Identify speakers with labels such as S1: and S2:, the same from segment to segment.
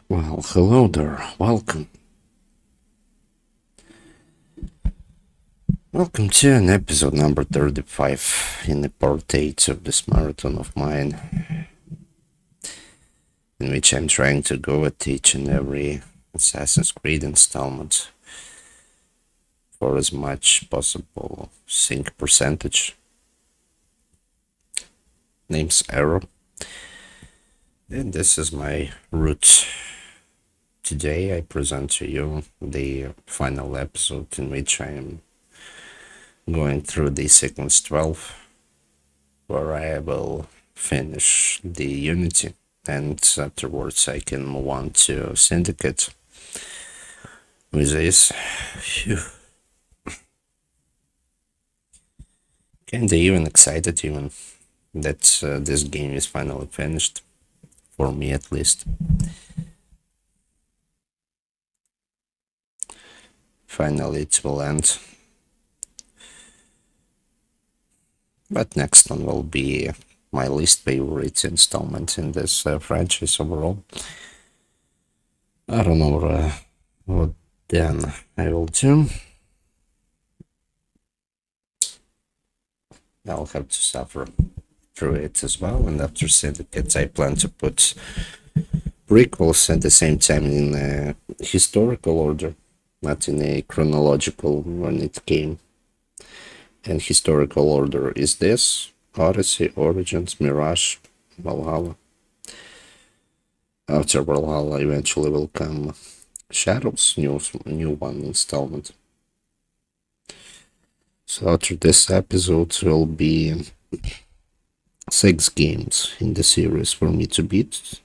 S1: Well, hello there. Welcome. Welcome to an episode number 35 in the part 8 of this marathon of mine, in which I'm trying to go at each and every Assassin's Creed installment for as much possible sync percentage. Name's Arrow, and this is my route. Today I present to you the final episode in which I am going through the sequence 12, where I will finish the Unity, and afterwards I can move on to Syndicate. With this, kinda even excited even that this game is finally finished, for me at least. Finally it will end. But next one will be my least favorite installment in this franchise overall. I don't know what then I will do. I'll have to suffer through it as well, and after Syndicate I plan to put prequels at the same time in a historical order, not in a chronological when it came. And historical order is this: Odyssey, Origins, Mirage, Valhalla. After Valhalla eventually will come Shadows, new one installment. So after this episode will be 6 games in the series for me to beat.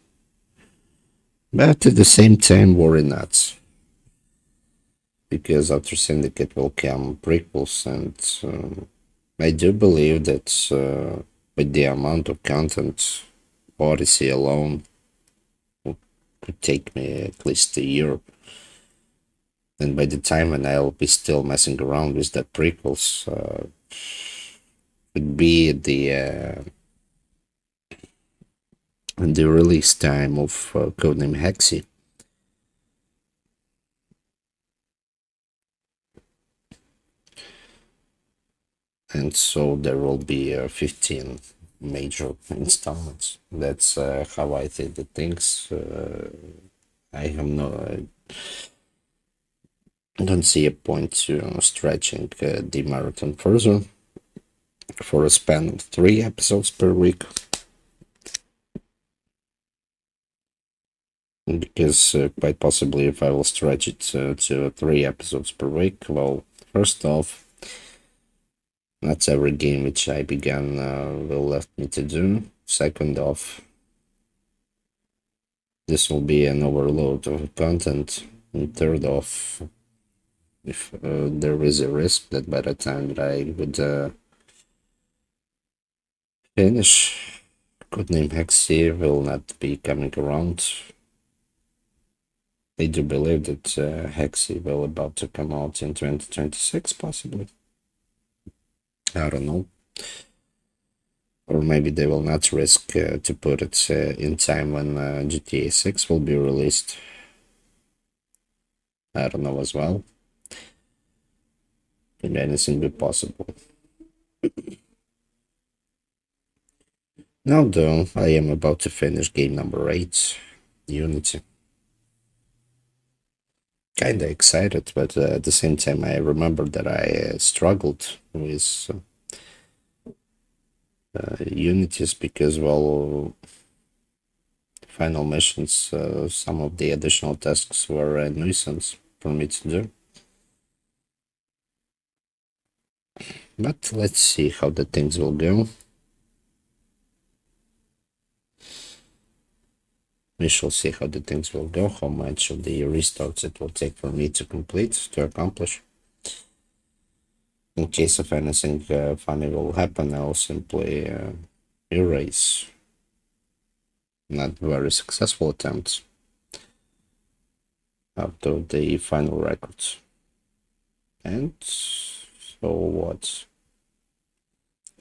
S1: But at the same time, worry not. Because after Syndicate will come prequels, and I do believe that with the amount of content, Odyssey alone could take me at least a year. And by the time when I'll be still messing around with the prequels, would be the release time of Codename Hexy. And so there will be 15 major installments. That's how I think the things. I have no. I don't see a point to stretching the marathon further for a span of 3 episodes per week. Because quite possibly if I will stretch it to 3 episodes per week, well, first off, not every game which I began will left me to do. Second off, this will be an overload of content. And third off, if there is a risk that by the time that I would finish, Codename Hexy will not be coming around. I do believe that Hexy will about to come out in 2026, possibly. I don't know. Or maybe they will not risk to put it in time when GTA 6 will be released. I don't know as well. Maybe anything be possible. Now though, I am about to finish game number 8, Unity. Kinda excited, but at the same time I remember that I struggled with Unities because, well, final missions, some of the additional tasks were a nuisance for me to do. But let's see how the things will go. We shall see how the things will go, how much of the restarts it will take for me to complete, to accomplish. In case of anything funny will happen, I'll simply erase not very successful attempts after the final records. And so what?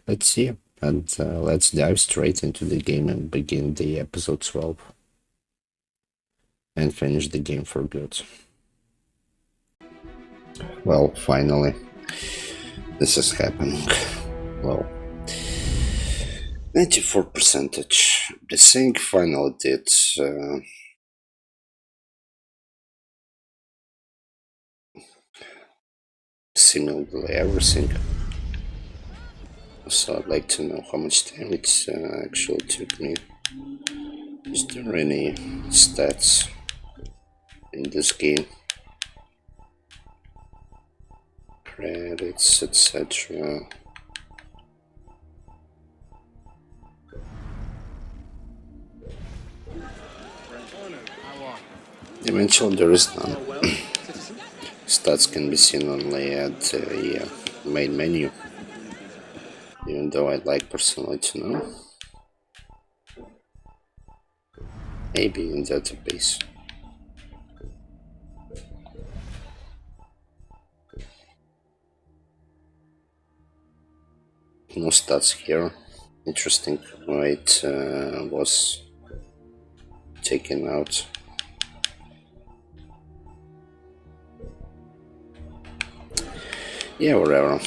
S1: Let's see, and let's dive straight into the game and begin the episode 12. and finish the game for good. Well, finally, this is happening. Well, 94%. The thing finally did. Seemingly everything. So I'd like to know how much time it actually took me. Is there any stats in this game? Credits, etc. Eventually there is none. Stats can be seen only at the main menu, even though I'd like personally to know. Maybe in database. No stats here. Interesting why it was taken out. Yeah, whatever.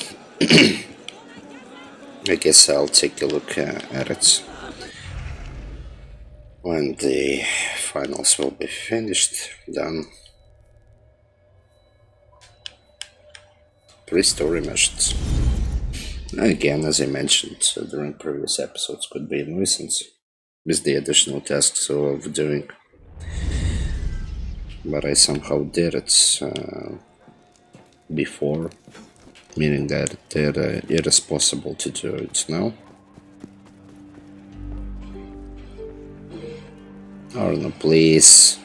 S1: I guess I'll take a look at it when the finals will be finished, done. Pre-story missions. Again, as I mentioned during previous episodes, could be a nuisance with the additional tasks of doing. But I somehow did it before, meaning that it is possible to do it now. Oh no, please.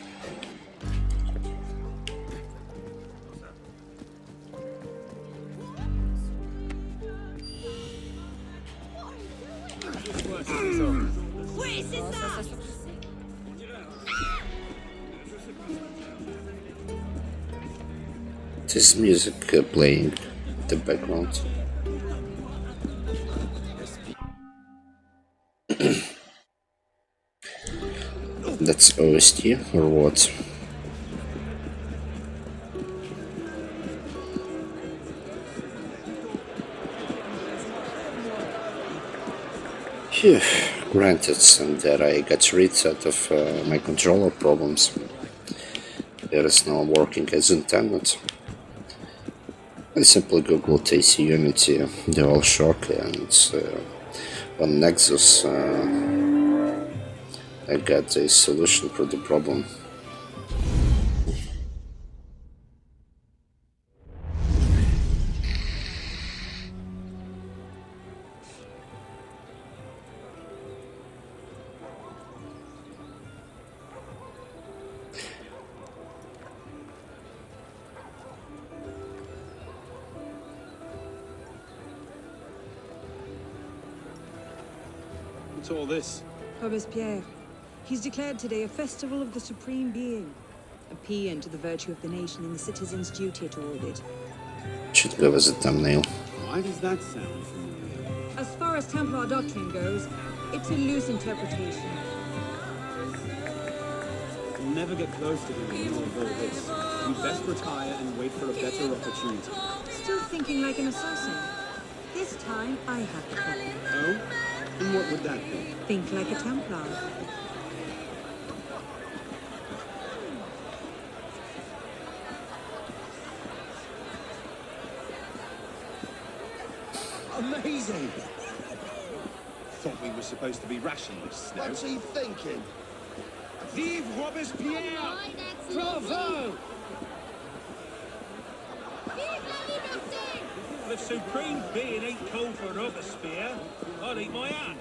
S1: This music playing in the background. That's OST or what? Phew, granted, and that I got rid of my controller problems. It is now working as intended. I simply googled AC Unity, DualShock, and on Nexus I got a solution for the problem.
S2: What's all this?
S3: Robespierre. He's declared today a festival of the Supreme Being, a paean to the virtue of the nation and the citizen's duty toward it.
S1: Should go as a thumbnail.
S2: Why does that sound familiar?
S3: As far as Templar doctrine goes, it's a loose interpretation.
S2: We'll never get close to him in all of this. We'd best retire and wait for a better opportunity.
S3: Still thinking like an assassin. This time, I have the problem.
S2: Oh? And what would that be?
S3: Think like a Templar.
S4: Amazing!
S2: Thought we were supposed to be rationalists now.
S4: What's he thinking?
S2: Vive Robespierre! Bravo!
S5: The Supreme Being ain't called for Robespierre. I'll eat my hand.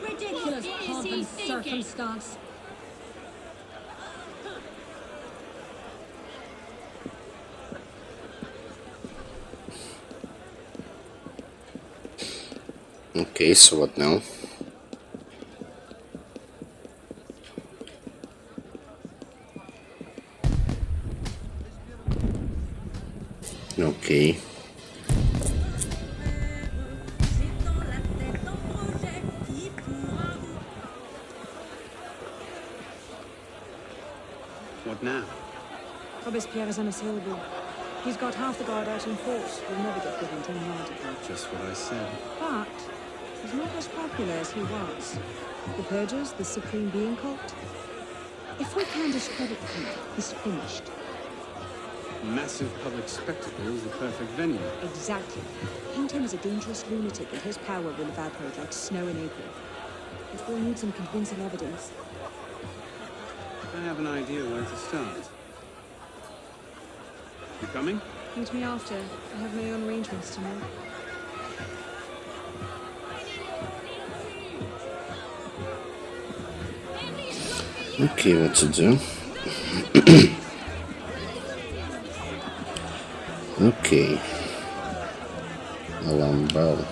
S6: Ridiculous pomp and circumstance.
S1: Okay, so what now? Okay.
S2: What now?
S3: Robespierre is unassailable. He's got half the guard out in force. We'll never get within 10 yards of him.
S2: Just what I said.
S3: But he's not as popular as he was. The Purgers, the Supreme Being cult. If we can discredit him, he's finished.
S2: Massive public spectacle is the perfect venue.
S3: Exactly. Paint him as a dangerous lunatic and his power will evaporate like snow in April. But we'll need some convincing evidence.
S2: I have an idea where to start. You coming?
S3: Meet me after. I have my own arrangements to make.
S1: Okay, what to do? Okay. Alarm bell.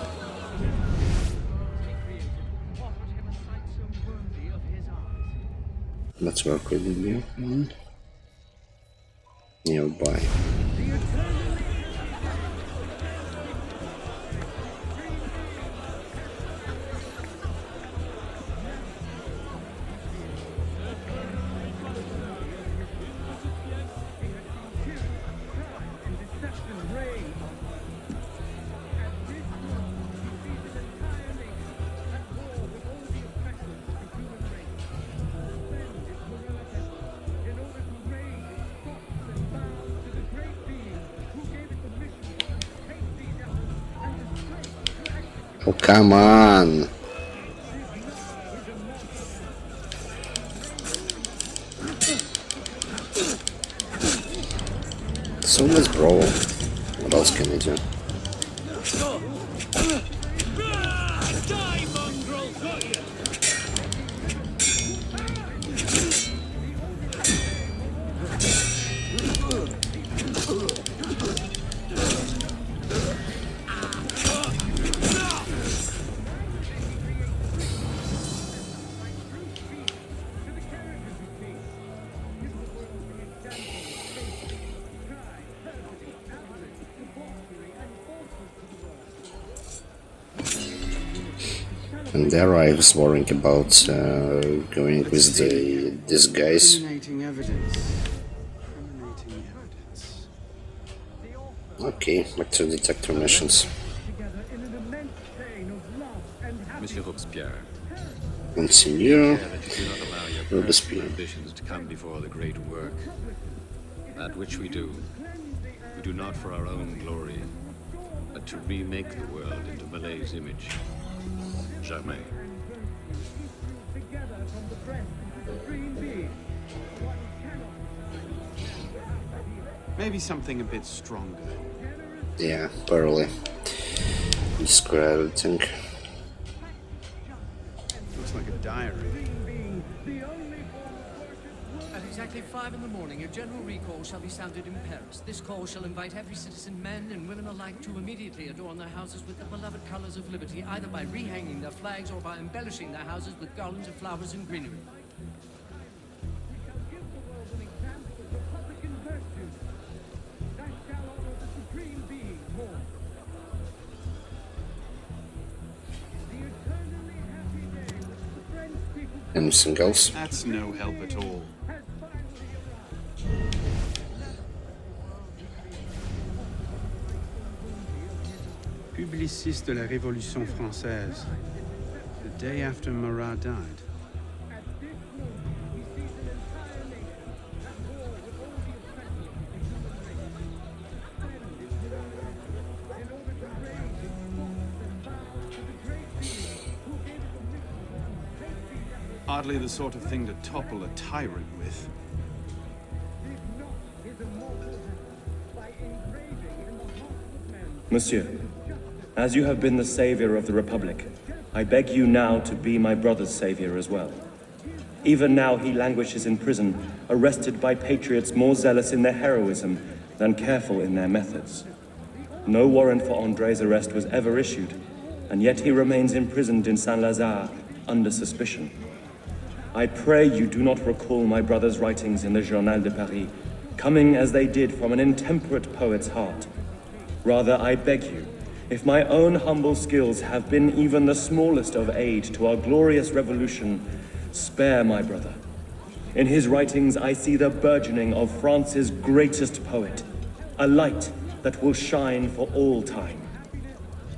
S1: Let's work with the one nearby. Oh, come on. So let's brawl. What else can we do?
S5: Die, mongrel! Got you!
S1: And there I was worrying about going with these guys.
S2: Incriminating evidence. Incriminating evidence.
S1: Okay, back to detector missions.
S7: Monsieur Robespierre,
S1: Monseigneur
S7: that you do not allow your
S1: Robespierre.
S7: personal ambitions to come before the great work. That which we do not for our own glory, but to remake the world into Malay's image. Jamais.
S2: Maybe something a bit stronger.
S1: Yeah, barely. Discrediting.
S2: Looks like a diary.
S8: At exactly 5 in the morning, a general recall shall be sounded in Paris. This call shall invite every citizen, men and women alike, to immediately adorn their houses with the beloved colors of liberty, either by rehanging their flags or by embellishing their houses with garlands of flowers and greenery.
S1: Anything else?
S2: That's no help at all. Publiciste de la Révolution française. The day after Marat died. Hardly the sort of thing to topple a tyrant with.
S9: Monsieur, as you have been the savior of the Republic, I beg you now to be my brother's savior as well. Even now he languishes in prison, arrested by patriots more zealous in their heroism than careful in their methods. No warrant for André's arrest was ever issued, and yet he remains imprisoned in Saint-Lazare under suspicion. I pray you do not recall my brother's writings in the Journal de Paris, coming as they did from an intemperate poet's heart. Rather, I beg you, if my own humble skills have been even the smallest of aid to our glorious revolution, spare my brother. In his writings, I see the burgeoning of France's greatest poet, a light that will shine for all time.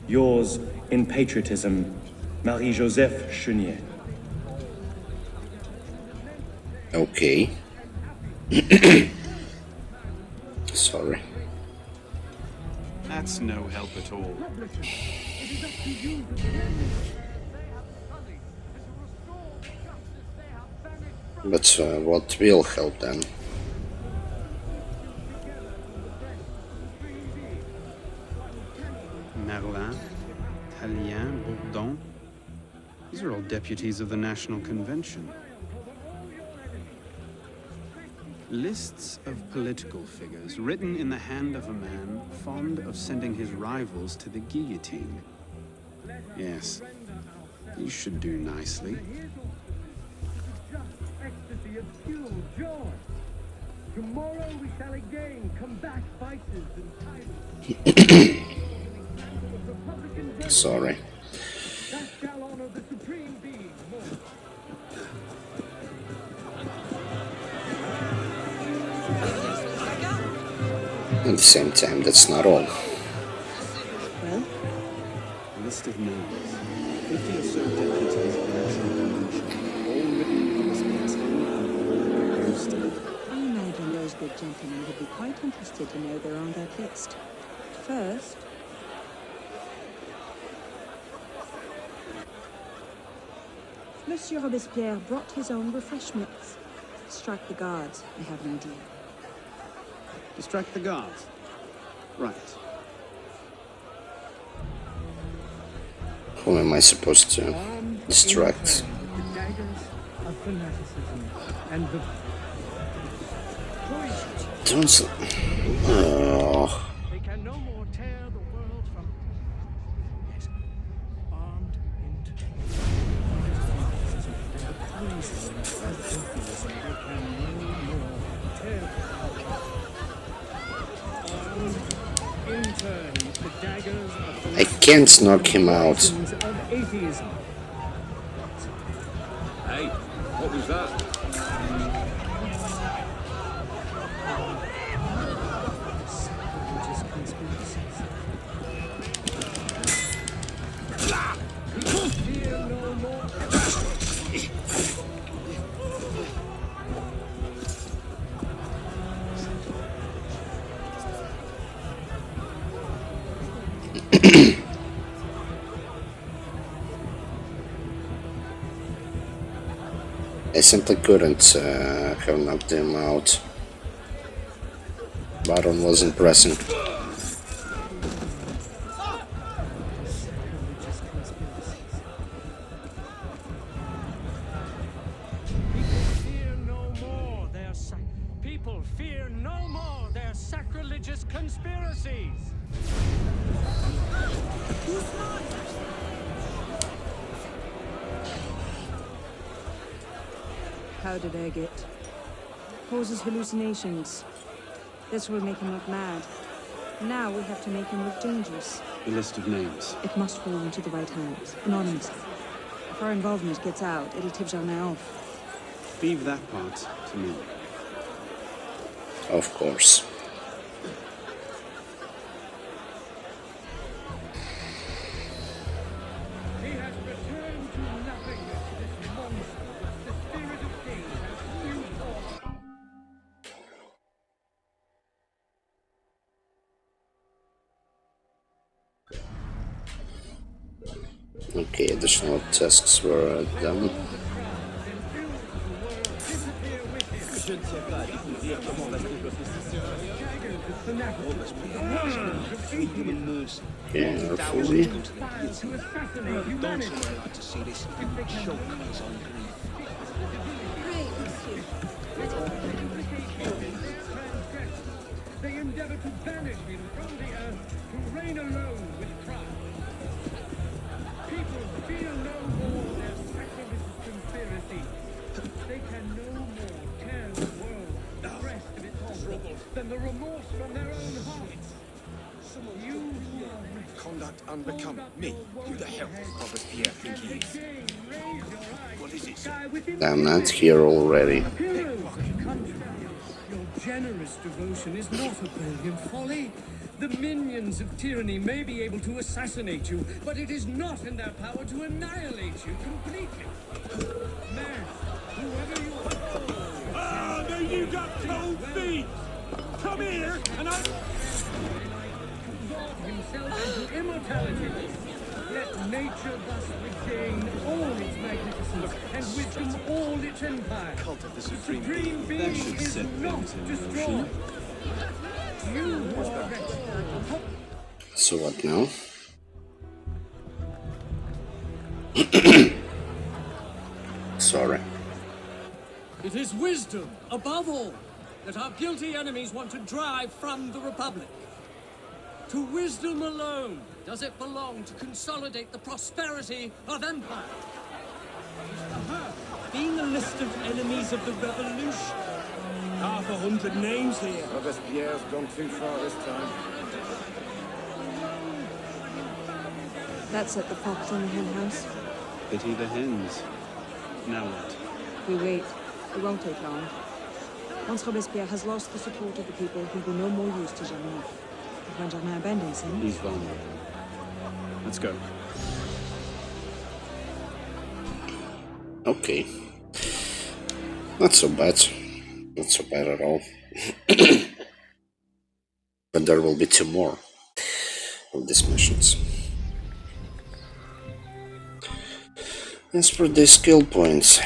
S9: Yours in patriotism, Marie-Joseph Chenier.
S1: Okay. Sorry.
S2: That's no help at all.
S1: But what will help then?
S2: Merlin, Tallien, Bourdon. These are all deputies of the National Convention. Lists of political figures written in the hand of a man fond of sending his rivals to the guillotine. Yes, you should do nicely.
S5: Tomorrow we shall again combat vices and tyrants.
S1: Sorry.
S5: That shall honor the supreme being more.
S1: At the same time, that's not all.
S3: Well,
S2: List of names. 50 or so deputies of the National Convention, all written on this man's hand and posted.
S3: I imagine those good gentlemen would be quite interested to know they're on that list. First, Monsieur Robespierre brought his own refreshments. Strike the guards, I have an idea.
S2: Distract the guards. Right.
S1: Who am I supposed to distract?
S5: The daggers of fanaticism and the
S1: Don't. Oh.
S5: they can no more tear the world from yes, armed into and the poison of atheism. They can no more tear armed in turn the daggers of
S1: I can't knock him out.
S5: poisons of atheism.
S7: Hey, what was that?
S5: Sacrilegious conspiracies. Fear no more.
S1: I simply couldn't have knocked him out. Baron wasn't pressing.
S5: Sacrilegious conspiracies. Fear no more their people fear no more their sacrilegious conspiracies.
S3: How did I get? Causes hallucinations. This will make him look mad. Now we have to make him look dangerous.
S2: The list of names.
S3: It must fall into the right hands, anonymously. If our involvement gets out, it'll tip Germain off.
S2: Leave that part to me.
S1: Of course.
S5: He has returned to nothingness, this monster, the spirit of kings has new form.
S1: Okay, additional tasks were done. Carefully.
S5: They endeavor to banish him from the earth, to reign alone with Christ. People fear no more their sacrilegious conspiracy. They can no more tear the world, bereft of its horror, than the remorse from their own hearts. You who are
S4: Conduct unbecoming me. Who the hell does Robespierre think he is?
S5: again raise your eyes
S4: What is it, sir?
S5: sky within
S1: I'm not here already.
S5: the
S8: generous devotion is not a brilliant folly. The minions of tyranny may be able to assassinate you, but it is not in their power to annihilate you completely. Man, whoever you are...
S4: Ah, now you got cold feet! Come here, and I...
S5: God himself into immortality. Let nature thus regain all its magnificence and wisdom all its empire.
S2: Cult of the
S5: The
S2: Supreme
S5: Supreme
S2: Being. That
S5: Being
S2: should
S5: is
S2: set
S5: not
S2: things in
S5: destroyed.
S2: motion.
S5: You who are wretched.
S1: So what now? Sorry.
S8: It is wisdom, above all, that our guilty enemies want to drive from the Republic. To wisdom alone does it belong to consolidate the prosperity of empire. Being a list of enemies of the revolution.
S4: 100 names here.
S10: Robespierre's gone too far this time.
S3: That set the fox in the hen house.
S2: Pity the hens. Now what?
S3: We wait. It won't take long. Once Robespierre has lost the support of the people, he'll be no more use to Germain. If when Germain abandons him...
S2: He's vulnerable. Let's go.
S1: Okay. Not so bad. Not so bad at all. But there will be 2 more of these missions. As for the skill points,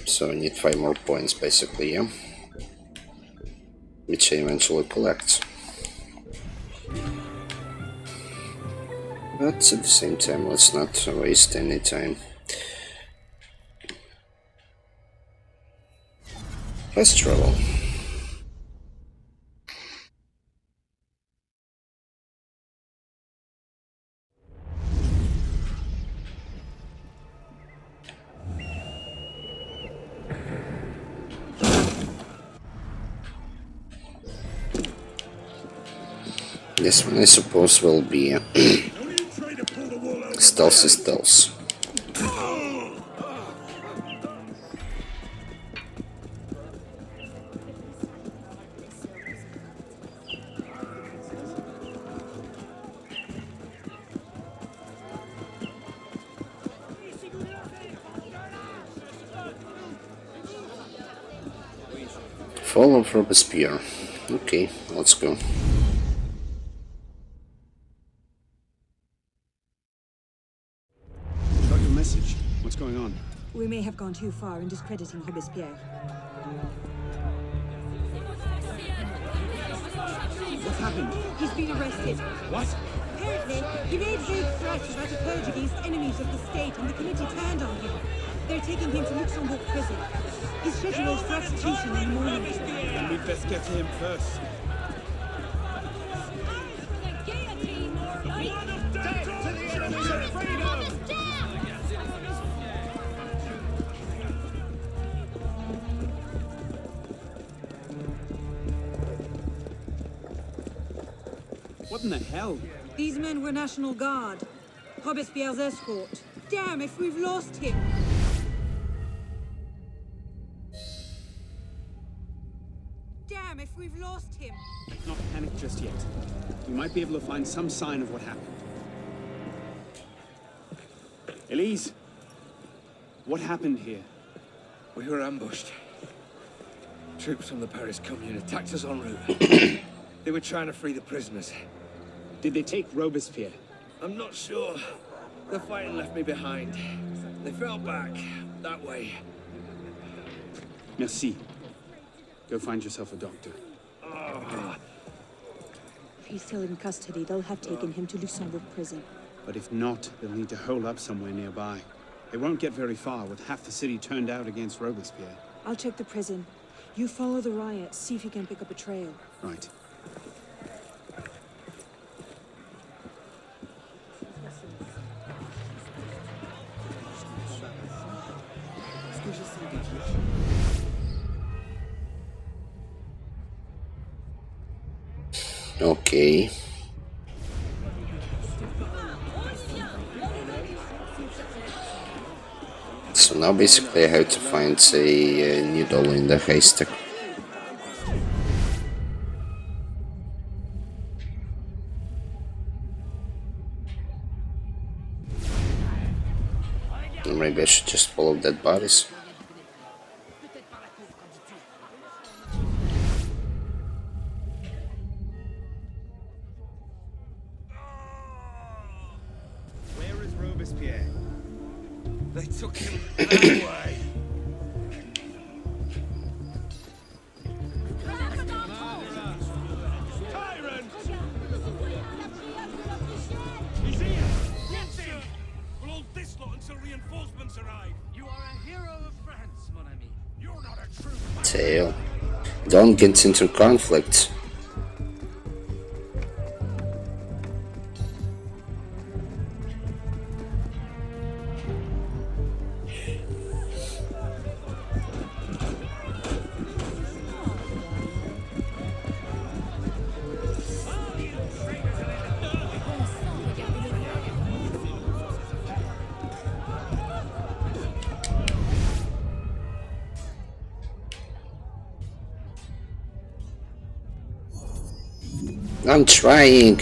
S1: so I need 5 more points basically, yeah? Which I eventually collect. But at the same time, let's not waste any time. Fast travel. This one I suppose will be stealthy stealth. Fall of Robespierre. Okay, let's go.
S2: Got your message. What's going on?
S3: We may have gone too far in discrediting Robespierre.
S2: What happened?
S3: He's been arrested.
S2: What?
S3: Apparently, he made vague threats about a purge against enemies of the state, and the committee turned on him. They're taking him to Luxembourg prison. He's scheduled for execution in the morning.
S2: Then we'd best get to him first. What in the hell?
S3: These men were National Guard. Robespierre's escort. Damn, if we've lost him! Damn, if we've lost him!
S2: Not panic just yet. We might be able to find some sign of what happened. Elise, what happened here?
S10: We were ambushed. Troops from the Paris Commune attacked us en route. They were trying to free the prisoners.
S2: Did they take Robespierre?
S10: I'm not sure. The fighting left me behind. They fell back, that way.
S2: Merci. Go find yourself a doctor.
S3: If he's still in custody, they'll have taken him to Luxembourg prison.
S2: But if not, they'll need to hole up somewhere nearby. They won't get very far with half the city turned out against Robespierre.
S3: I'll check the prison. You follow the riot, see if you can pick up a trail.
S2: Right.
S1: Okay. So now basically I have to find a needle in the haystack. Maybe I should just follow dead bodies.
S10: Where is Robespierre? They took him that way.
S4: Tyrant! He's here! Get him! We'll hold this lot until reinforcements arrive.
S8: You are a hero of France, mon ami.
S4: You're not a true fighter.
S1: Tail. Don't get into conflict. I'm trying.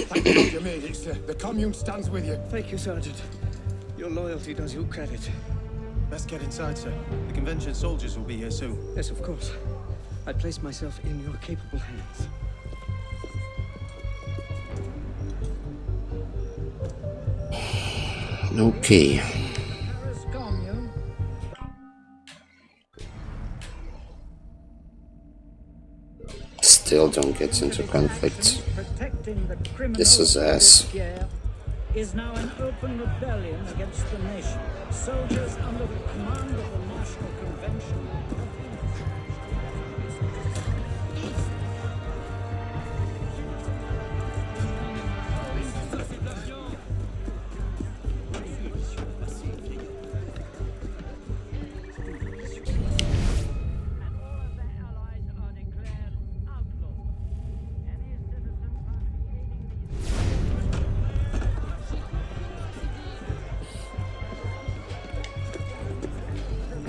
S10: Thank God you made it, sir. The commune stands with you.
S11: Thank you, Sergeant. Your loyalty does you credit.
S12: Best get inside, sir. The convention soldiers will be here soon.
S11: Yes, of course. I place myself in your capable hands.
S1: Okay. Still don't get into conflict. This is ass.
S13: Is now an open rebellion against the nation. Soldiers under the command of the National Convention.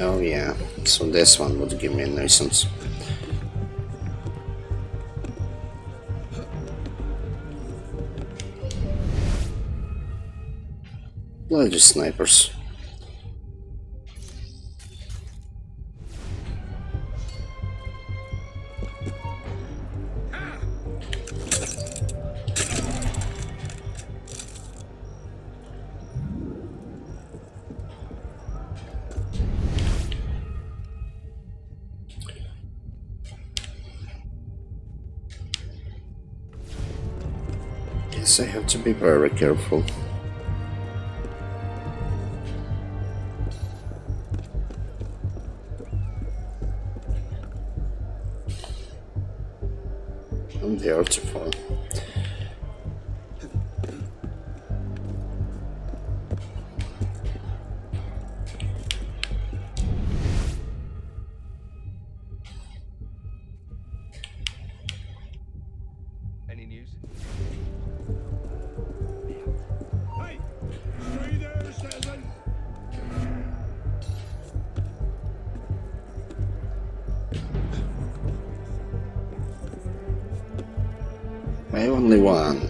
S1: Oh yeah, so this one would give me a nuisance. Bloody snipers. Yes, I have to be very careful. They are too far. I only one.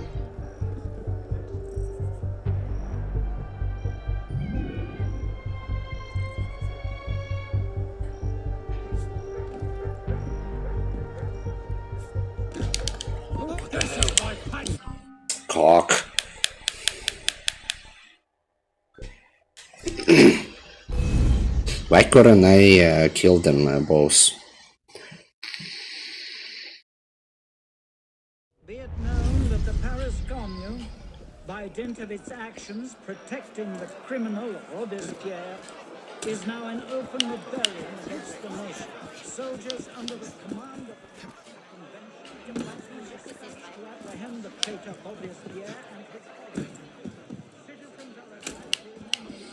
S1: Cock. Why couldn't I kill them both?
S13: Be it known that the Paris Commune, by dint of its actions protecting the criminal Robespierre, is now in open rebellion against the nation. Soldiers under the command of the convention to apprehend the traitor Robespierre and his followers. Citizens are advised to remain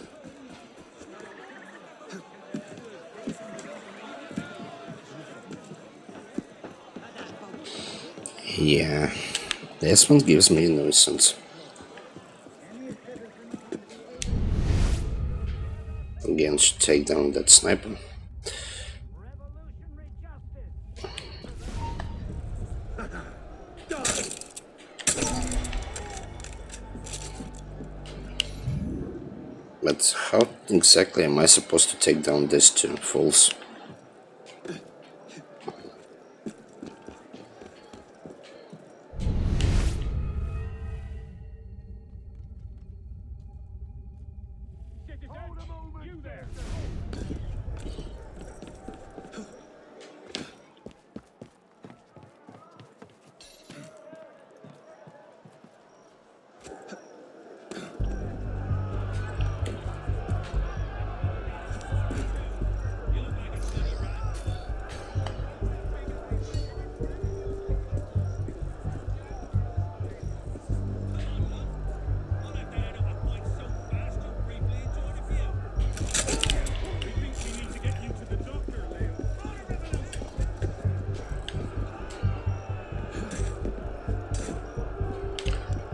S1: Yeah, this one gives me a nuisance. Again, should take down that sniper. But how exactly am I supposed to take down these two fools?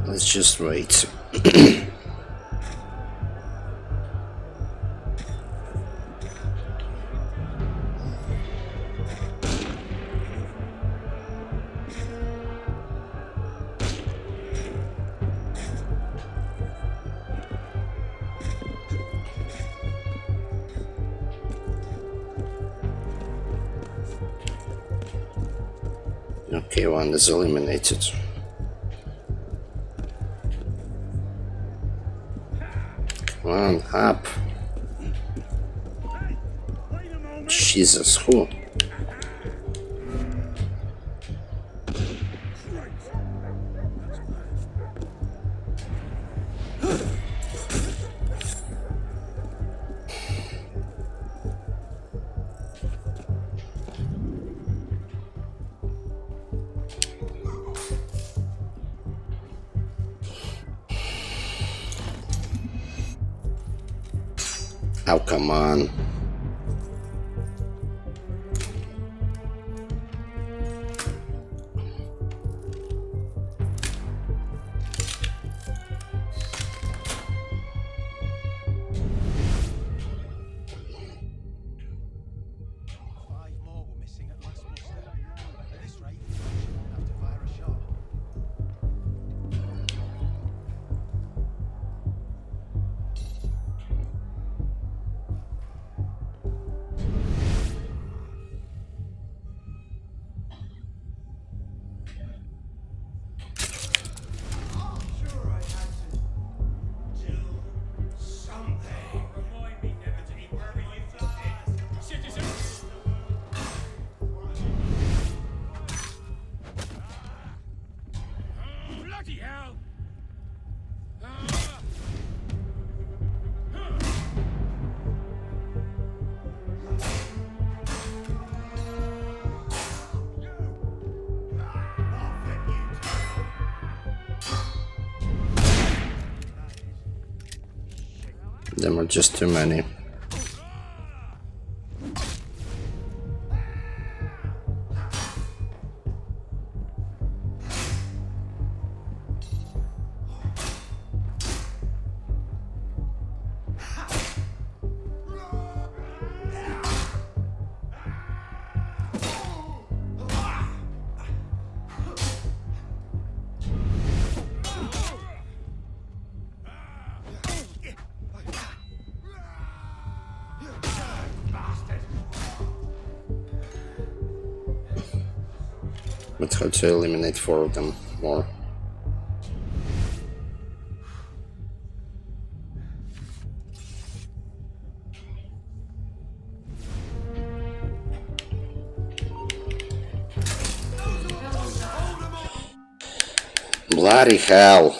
S1: Let's just wait. Okay, one is eliminated. Come on, up. Jesus, who? Oh, come on.
S4: Bloody hell!
S1: Them are just too many. But how to eliminate 4 of them more? Bloody hell.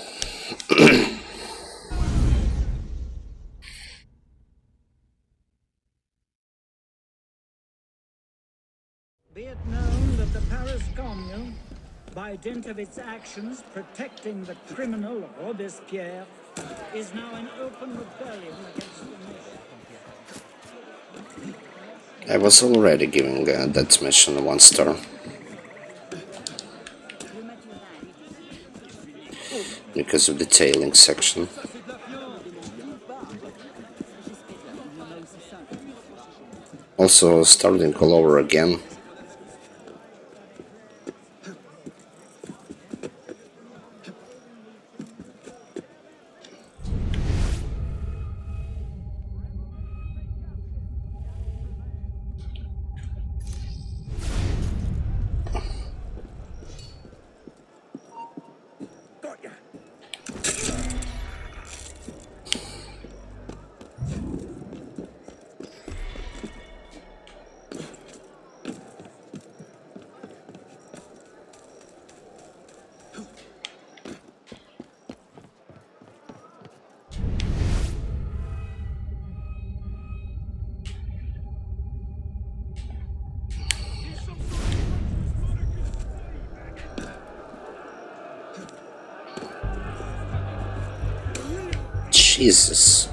S13: Be it known that the Paris Commune, by dint of its actions protecting the criminal Robespierre, is now in open rebellion against the nation.
S1: I was already giving that mission a 1 star. Because of the tailing section. Also starting all over again. Jesus.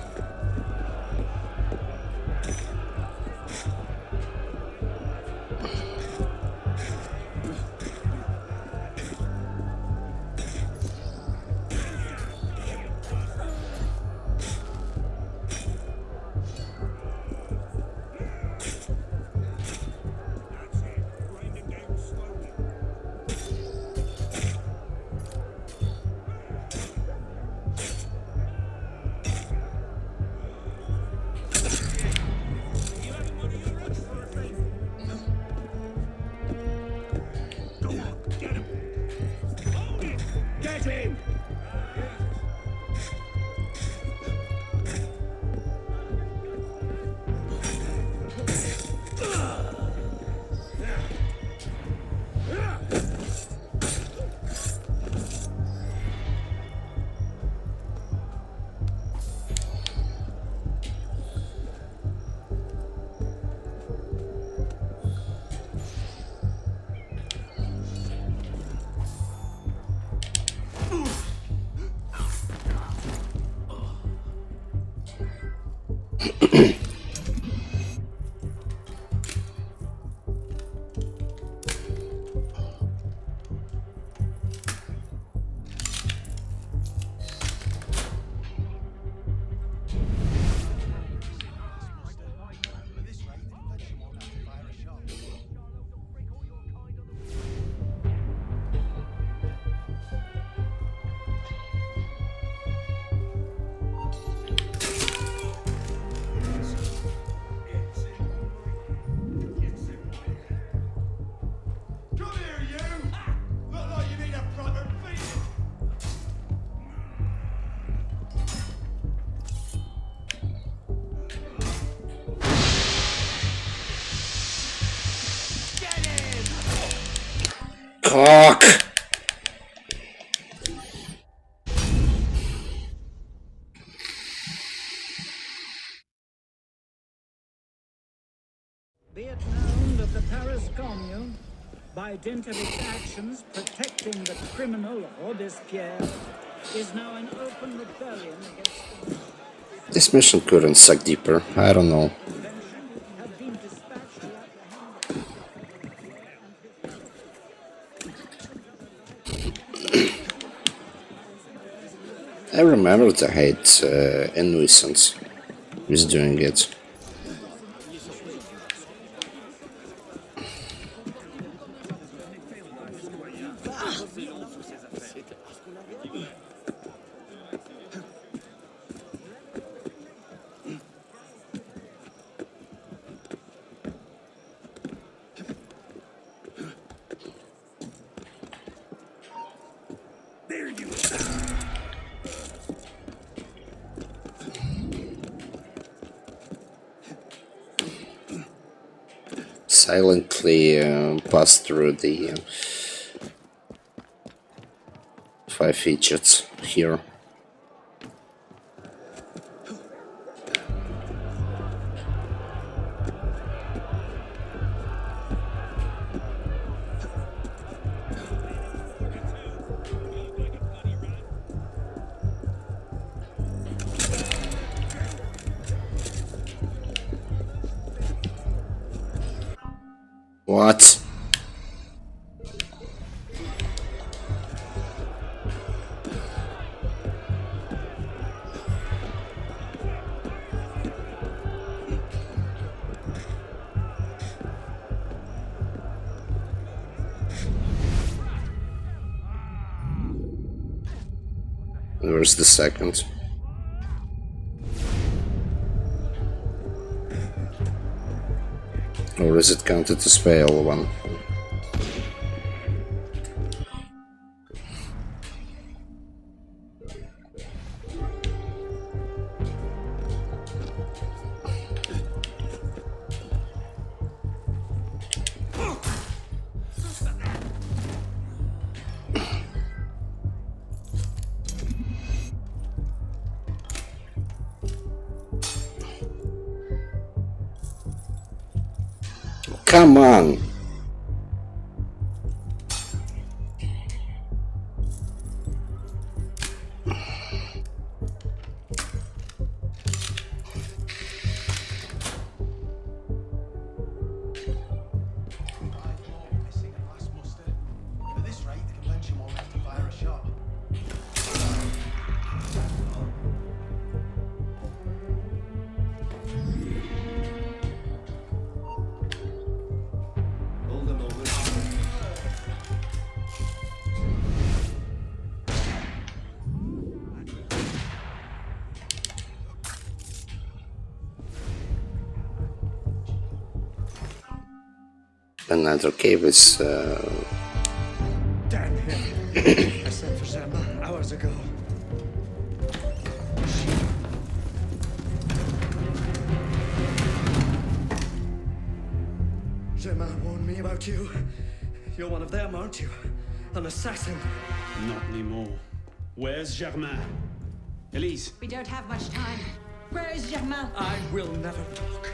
S1: Cock!
S13: Be it known that the Paris Commune, by dint of its actions protecting the criminal Robespierre, is now in open rebellion against the nation.
S1: This mission couldn't suck deeper. I don't know.
S13: Have been dispatched to
S1: I remember to hate Nuisance who's doing it. silently pass through the 5 fidgets here. What? Where's the second? Or is it counted as fail one? Come on! Another cave is
S11: Damn him. I sent for Zamba hours ago. Gemma warned me about you. You're one of them, aren't you? An assassin.
S2: Not anymore. Where's Germain? Elise.
S6: We don't have much time. Where is Germain?
S11: I will never talk.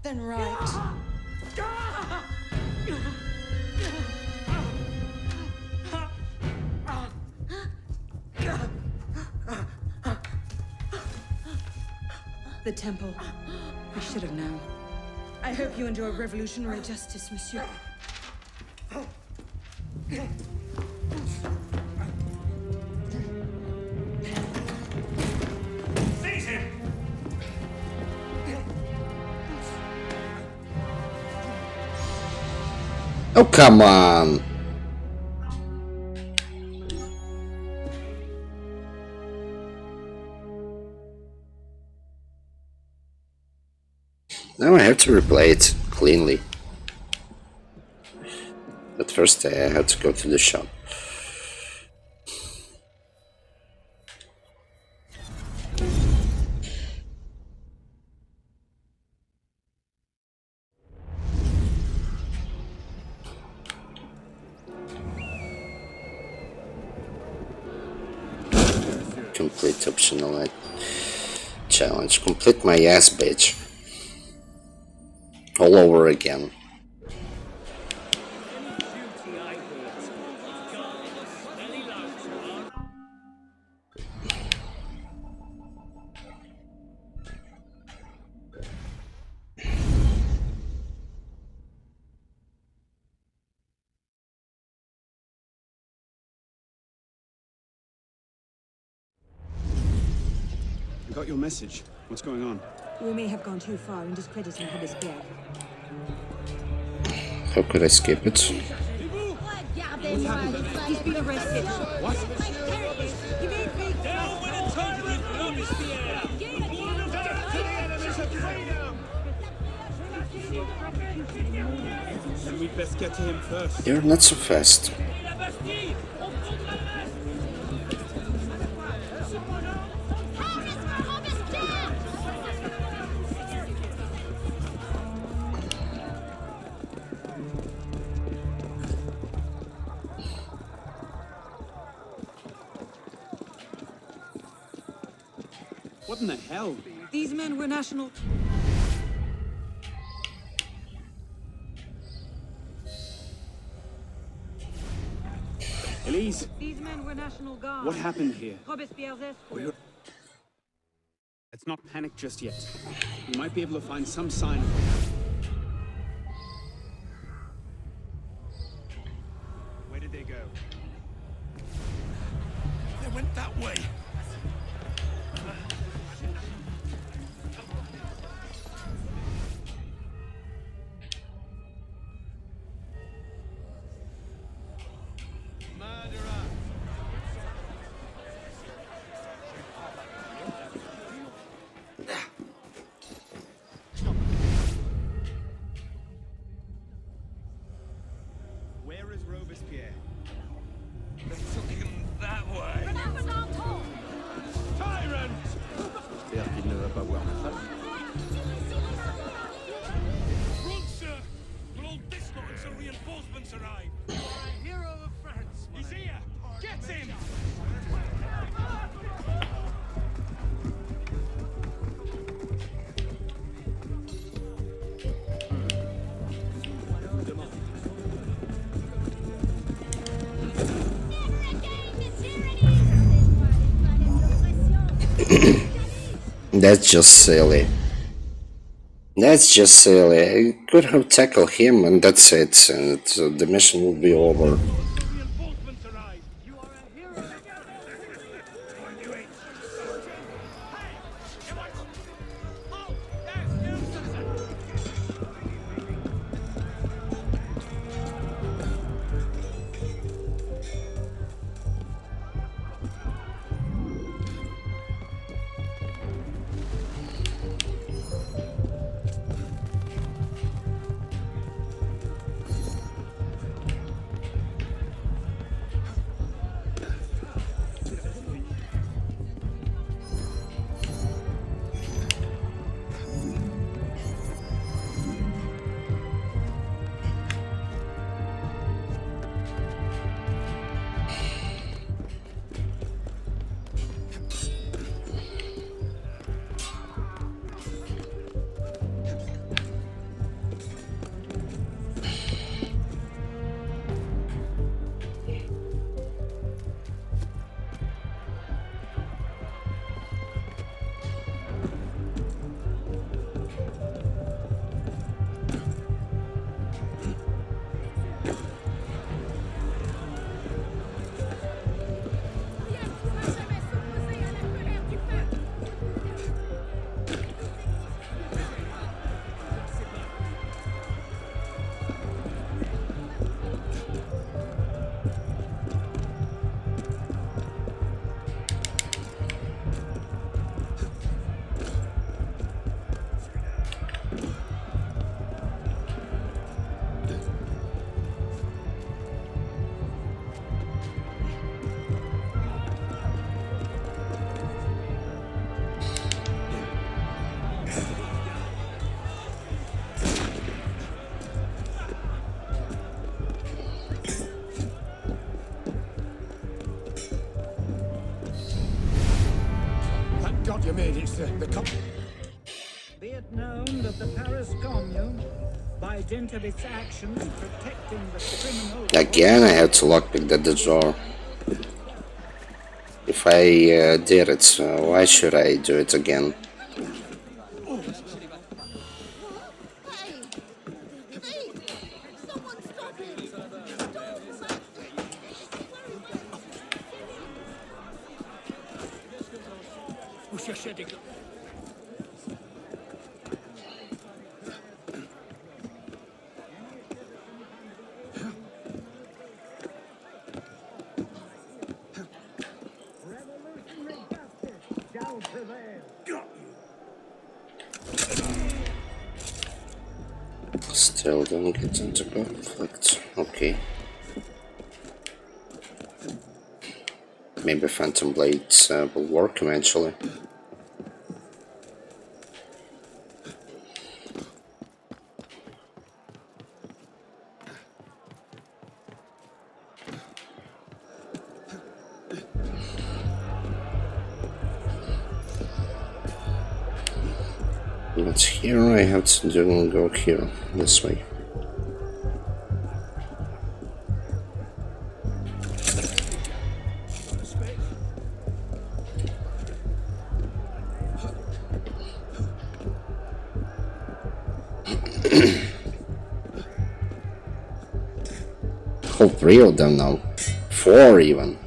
S6: Then right. The temple. I should have known. I hope you enjoy revolutionary justice, monsieur.
S4: Seize him!
S1: oh, come on! Now I have to replay it cleanly. But first I had to go to the shop. Complete optional challenge. Complete my ass, bitch. All over again.
S2: I got your message. What's going on?
S3: We may have gone too far in discrediting Robespierre.
S1: How could I skip it?
S3: He's been arrested.
S2: What?
S3: He made fake
S4: Down with a tyrant, Robespierre! Death to the enemies of freedom!
S2: Then we'd best get to him first.
S1: You're not so fast.
S2: What in the hell?
S3: These men were national...
S2: Elise,
S3: These men were National Guard.
S2: what happened here?
S3: Robespierre's escort.
S2: Let's not panic just yet. We might be able to find some sign of Where did they go?
S4: They went that way.
S2: Where is Robespierre?
S4: They took him that way.
S2: Tyrant!
S10: J'espère qu'il ne va pas voir ma femme.
S4: Run, sir! We'll hold this lot until reinforcements arrive.
S8: Hero of France.
S4: He's here! Get him!
S1: That's just silly. That's just silly. I could have tackled him and that's it. And the mission will be over.
S4: Reinforcements arrive. You are a hero.
S10: God, you made it, sir. The cop.
S13: Be it known that the Paris Commune, by dint of its actions protecting the criminal...
S1: Again, I had to lockpick the door. If I did it, so why should I do it again?
S10: Vous cherchez des...
S1: Still don't get into conflict. Okay. Maybe Phantom Blades will work eventually. But here I have to go here, this way. Oh, 3 of them now. 4 even.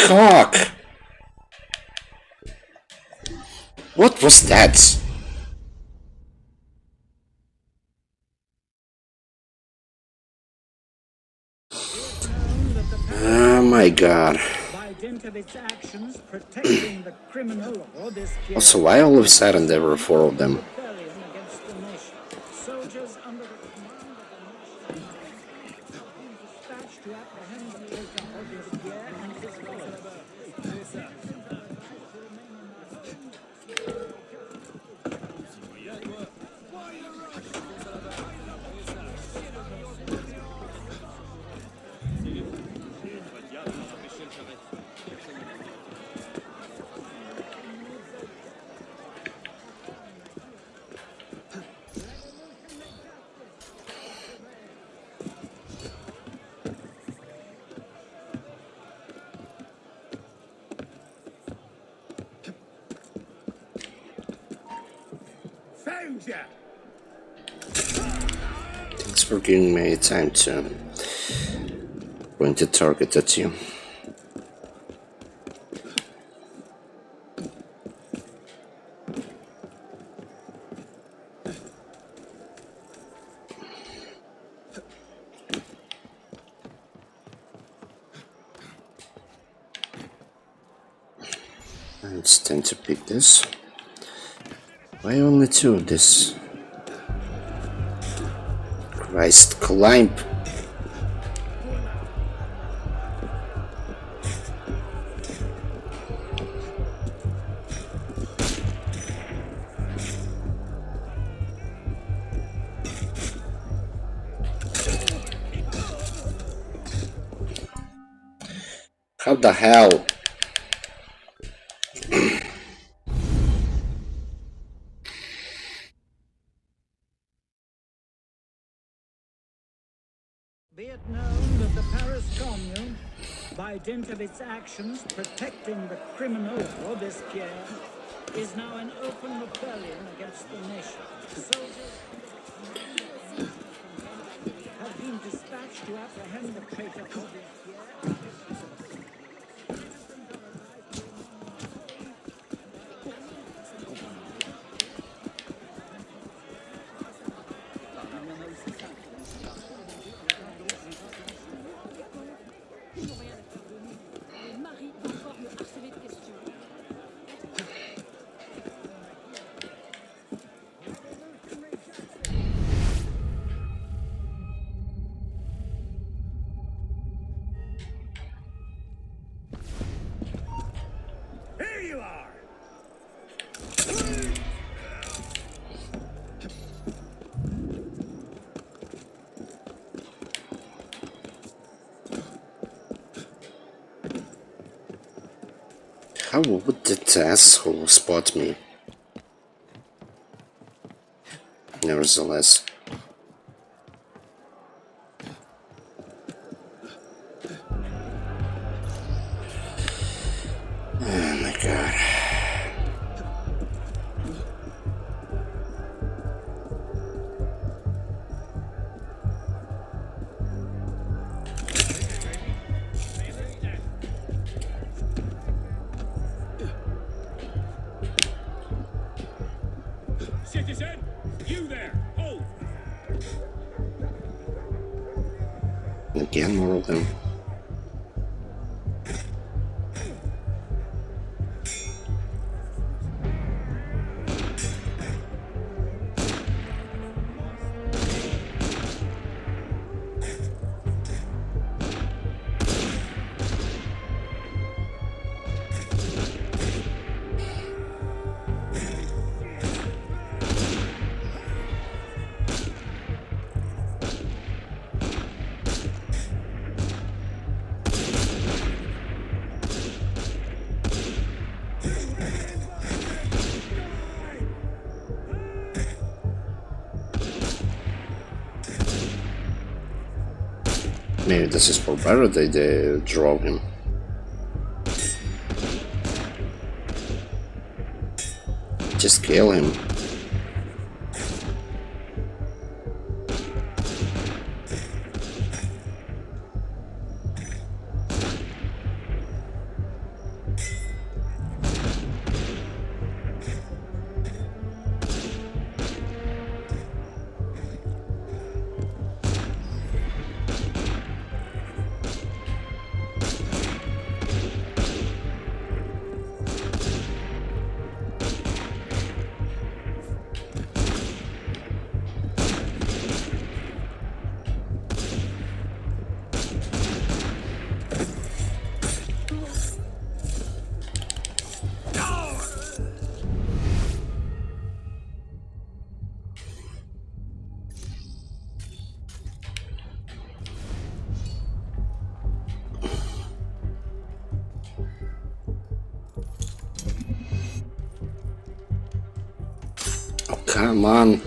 S1: Cock! What was that? Oh my god.
S13: By dint of its actions protecting the criminal or this
S1: Also, why all of a sudden there were 4 of them?
S13: rebellion against the nation. Soldiers under the command of the nation have been dispatched to apprehend the traitor Robespierre and his followers.
S1: Thanks for giving me time to point a target at you. It's time to pick this. Why only 2 of this? Christ, climb! How the hell?
S13: Be it known that the Paris Commune, by dint of its actions protecting the criminal Robespierre, is now in open rebellion against the nation. Soldiers have been dispatched to apprehend the traitor Robespierre.
S1: How would that asshole spot me? Nevertheless. Oh my god.
S4: citizen! You there! Hold!
S1: Again, more of them. Maybe this is for better they draw him. Just kill him. Come on.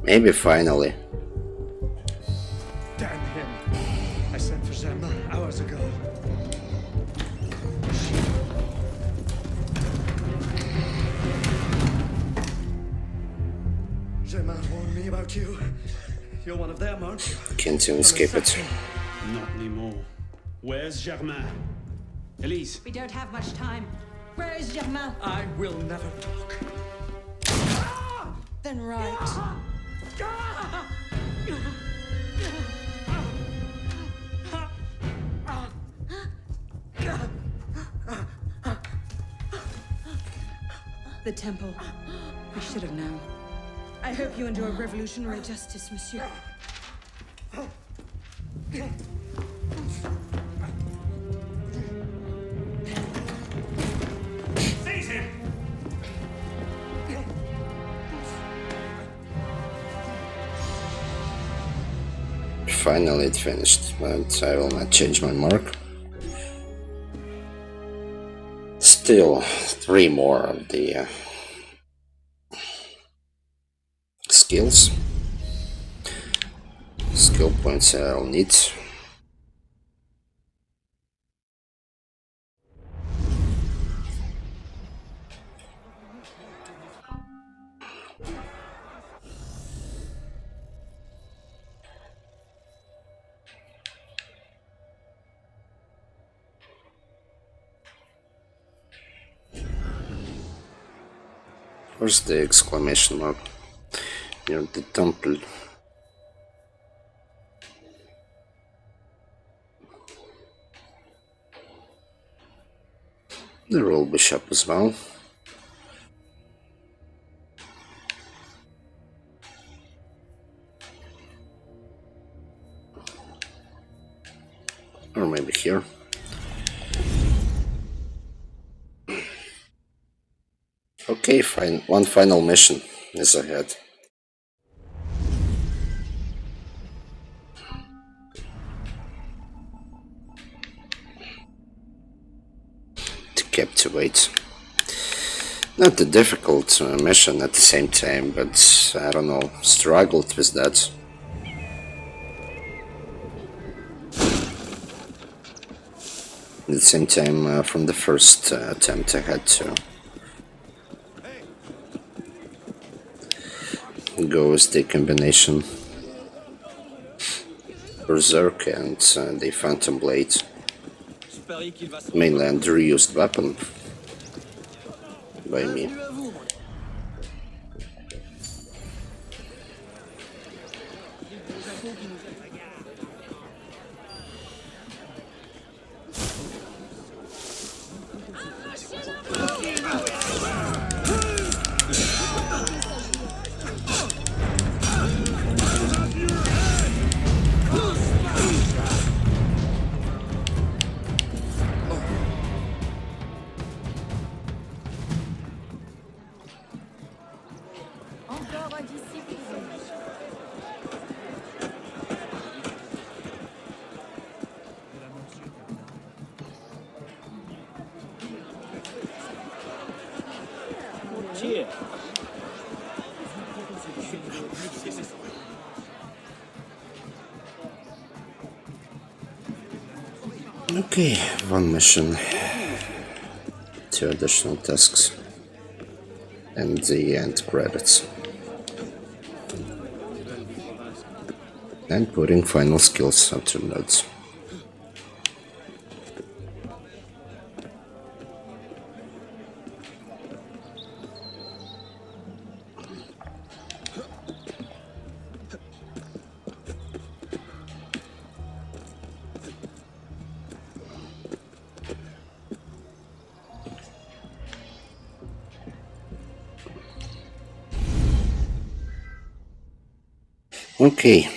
S1: Maybe finally.
S11: Damn him. I sent for Zemma hours ago. Zemma warned me about you. You're one of them, aren't you?
S1: Can't even escape it.
S2: Not anymore. Where's Germain? Elise.
S6: We don't have much time. Where is Germain?
S11: I will never talk.
S6: Then right. The temple. We should have known. I hope you endure revolutionary justice, monsieur.
S4: Seize him!
S1: Finally it finished, but I will not change my mark. Still 3 more of the skills. Skill points I'll need. Where's the exclamation mark? Near the temple. The royal bishop as well. Or maybe here. Okay, fine. One final mission is ahead. To captivate. Not a difficult mission at the same time, but I don't know, struggled with that. At the same time, from the first attempt I had to go with the combination Berserk and the Phantom Blade. Mainly underused weapon by me. Okay, one mission, 2 additional tasks, and the end credits. And putting final skills onto notes. Okay.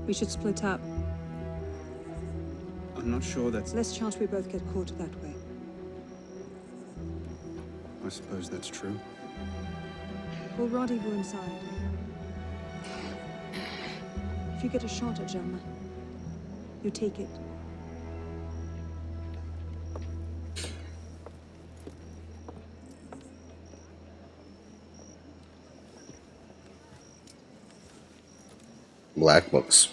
S6: We should split up.
S2: I'm not sure that's...
S6: Less chance we both get caught that way.
S2: I suppose that's true.
S6: We'll rendezvous inside. If you get a shot at Germain, you take it.
S1: Black box.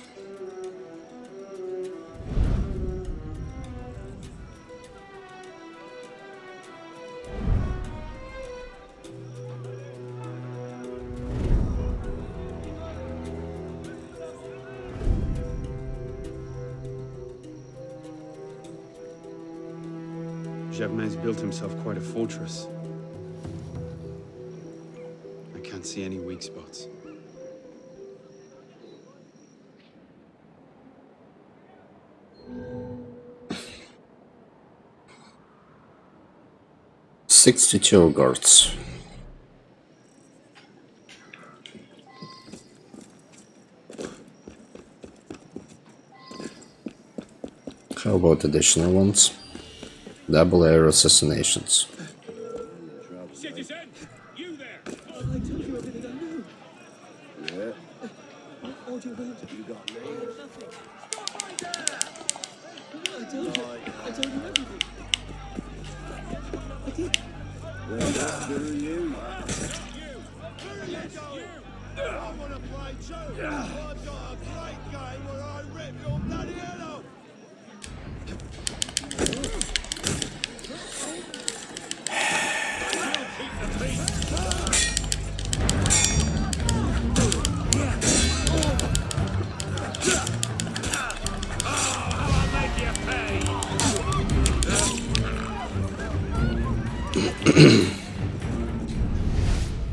S2: Germain's built himself quite a fortress. I can't see any weak spots.
S1: "62 guards. How about additional ones? Double air assassinations.
S4: Citizen, you there!
S11: I told you everything I knew. Yeah. All you want. You got me. Nothing. I told you everything. I did. Well, that's good of you.
S4: I want to play too! I've got a great game where I rip your bloody head off!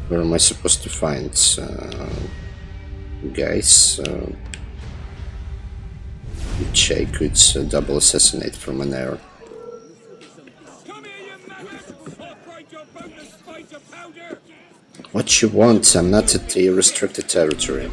S1: Where am I supposed to find guys which I could double assassinate from an air?
S4: Come here, you mammoth! I'll break your boneless spine to powder!
S1: What you want? I'm not at the restricted territory.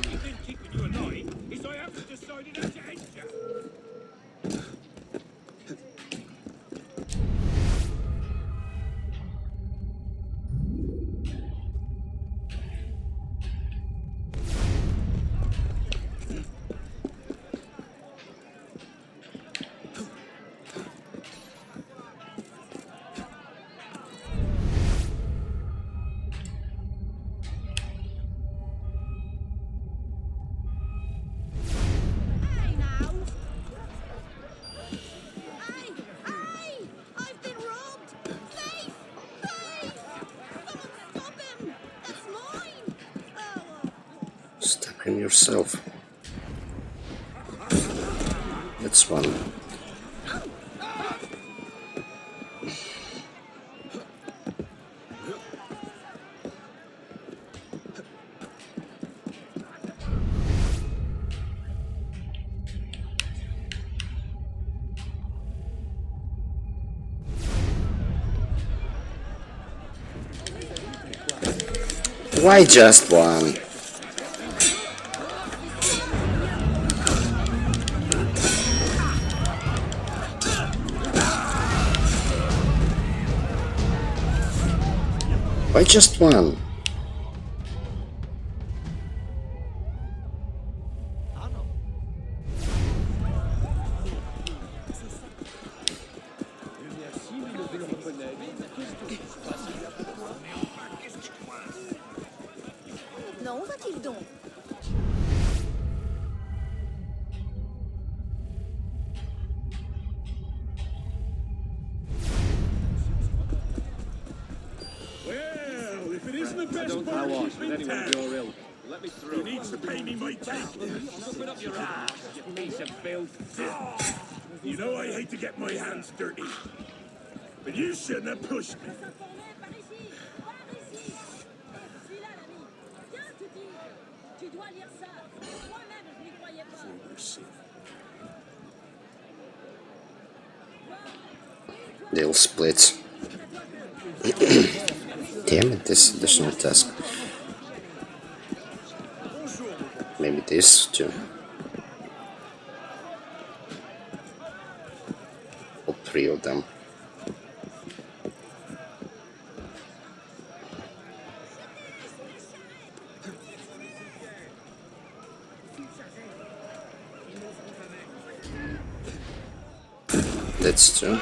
S1: Step him yourself. That's one. Why just one? Why just one?
S3: Non, où va-t-il donc?
S4: Well, if it isn't the best barkeep in town,
S10: Let me through.
S4: who needs to pay me my take?
S10: Open up your ass, you piece of filth.
S4: You know I hate to get my hands dirty, but you shouldn't have pushed me.
S1: They'll split. Damn it, this additional task. Maybe this too. All three of them. That's two.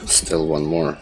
S1: Still one more.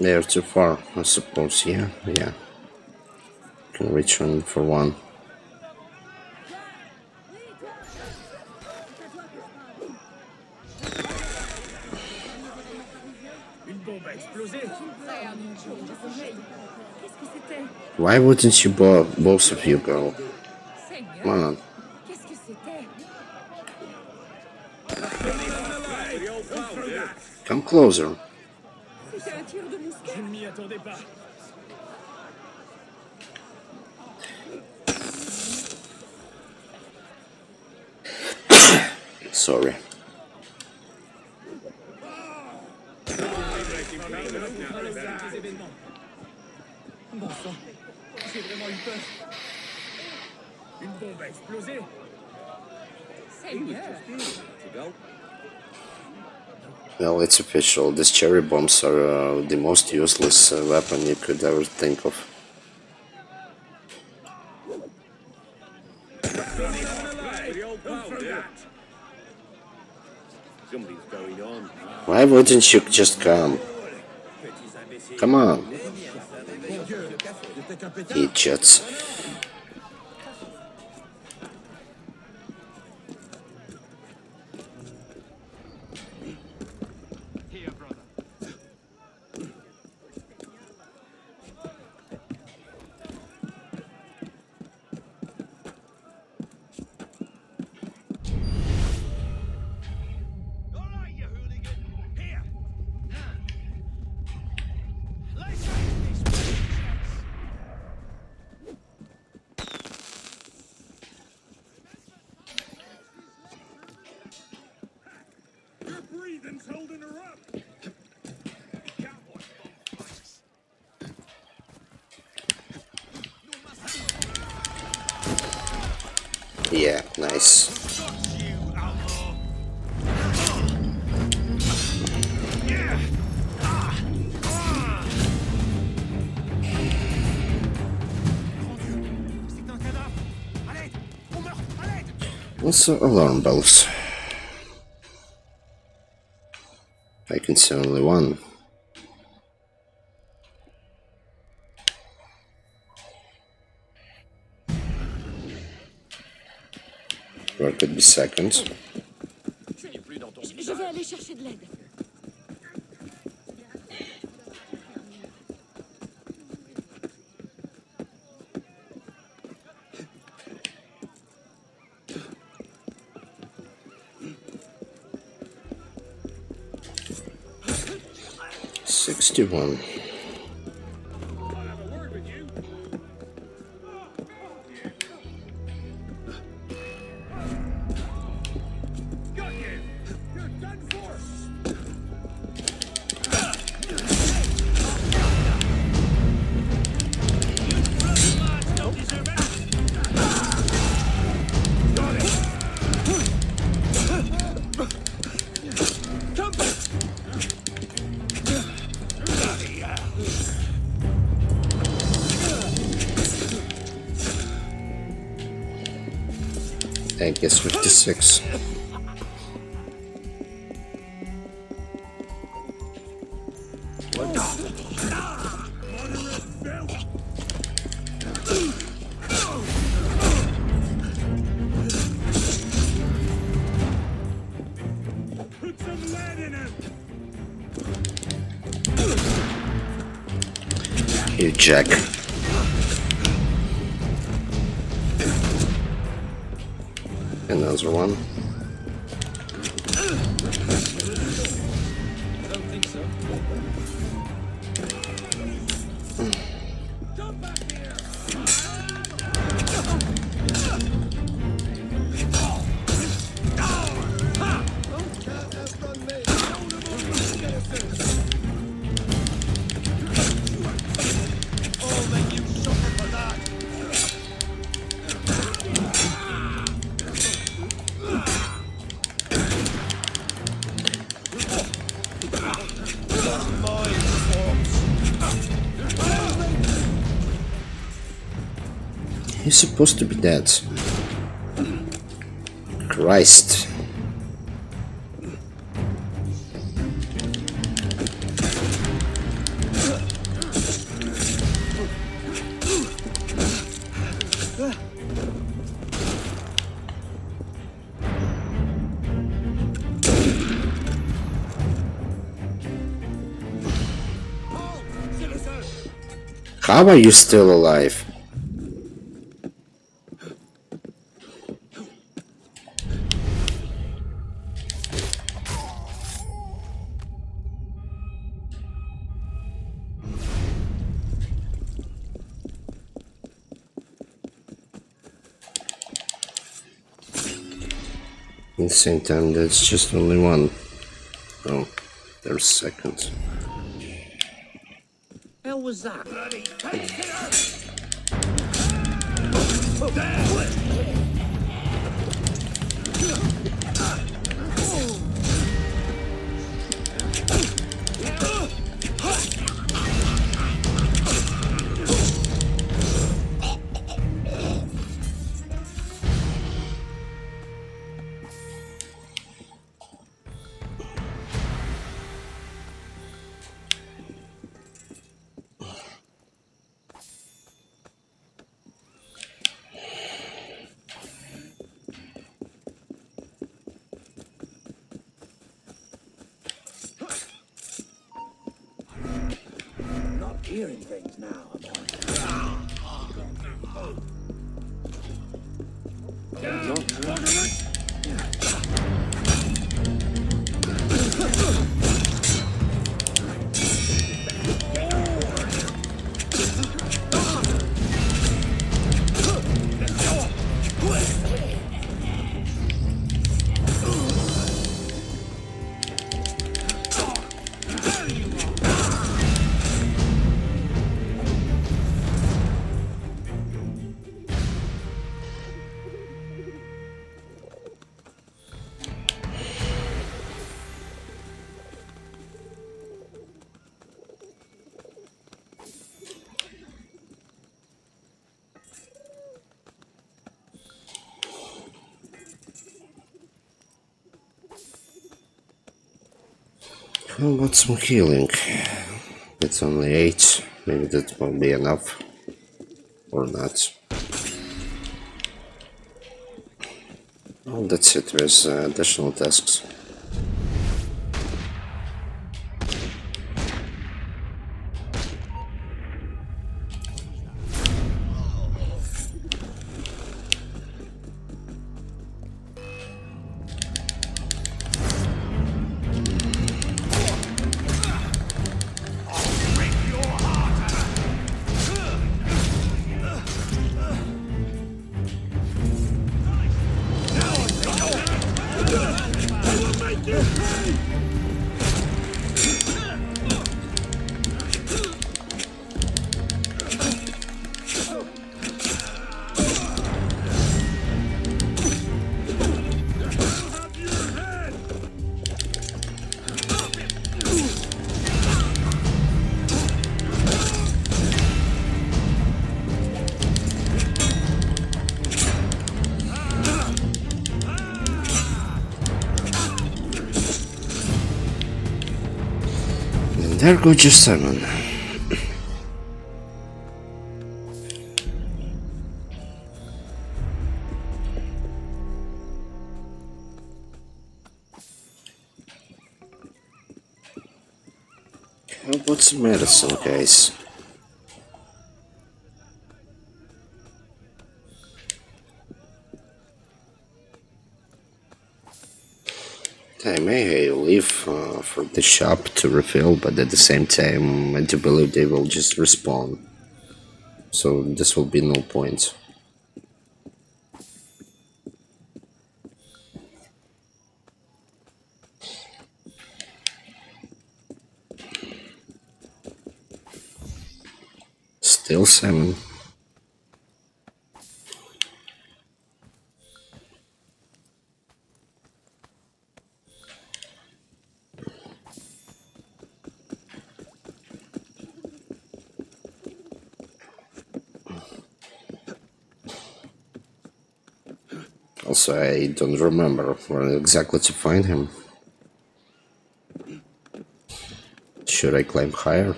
S1: They're too far, I suppose. Yeah. Can reach one for one. Why wouldn't you both of you go? Come on. Come closer. Sorry.
S5: Une bombe a explosé.
S3: Seigneur.
S1: Well, it's official. These cherry bombs are the most useless weapon you could ever think of.
S9: Something's going on.
S1: Why wouldn't you just come? Come on. Idiots. Yeah, nice. Also, alarm bells. I can see only one. Or it could be seconds.
S3: Je vais aller chercher de l'aide.
S1: $61. I guess 56. You jack. Another one.
S5: I don't think so. Come back here!
S4: All that you suffer for that.
S1: He's supposed to be dead. Christ. How are you still alive? At the same time, that's just only one. Oh, there's seconds.
S5: Hell was that?
S4: Bloody take it out!
S10: Not hearing things now,
S1: How about some healing? It's only 8. Maybe that won't be enough. Or not. Oh, that's it. There's additional tasks. There goes your salmon. How about some medicine, guys? I may leave for the shop to refill, but at the same time, I do believe they will just respawn. So this will be no point. Still salmon. Also, I don't remember where exactly to find him. Should I climb higher?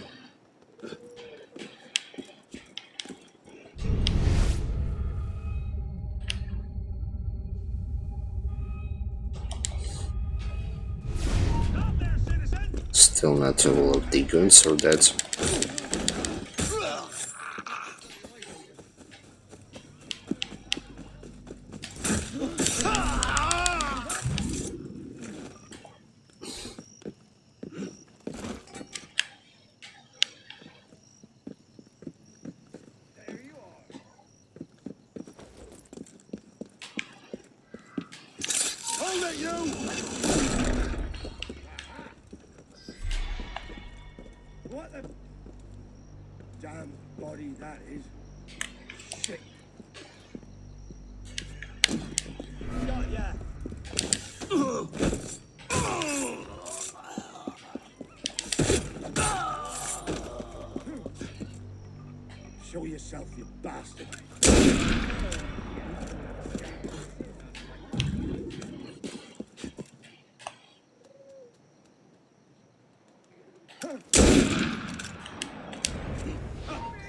S1: Still not all of the guns are dead.
S10: Hold it, you! What the damn body that is? Shit.
S4: Show yourself, you bastard.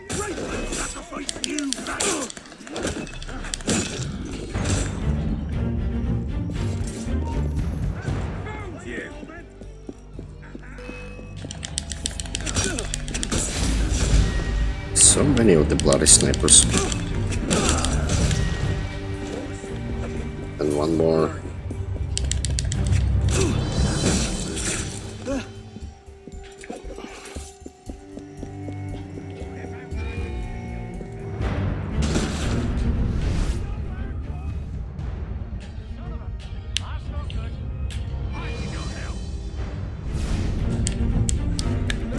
S4: Great sacrifice you, man. Found you.
S1: So many of the bloody snipers. And one more.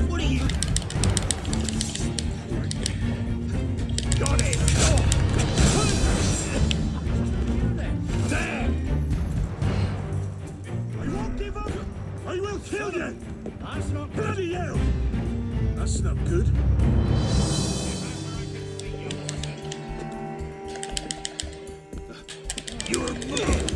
S4: What are you? Got it. There. I won't give up. I will kill you. That's not bloody hell. That's not good. You're mine.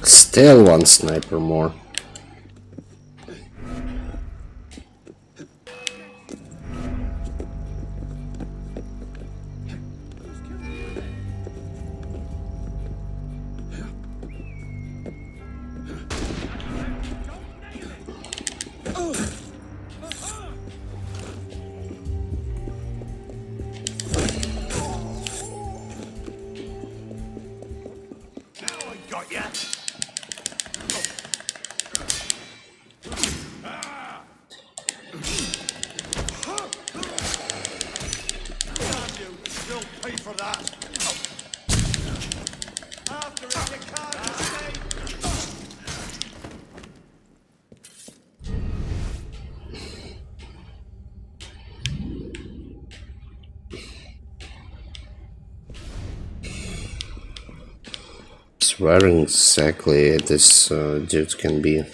S1: Still one sniper more.
S4: Got ya. You'll pay for that. After it, you can't escape.
S1: Where exactly this dude can be.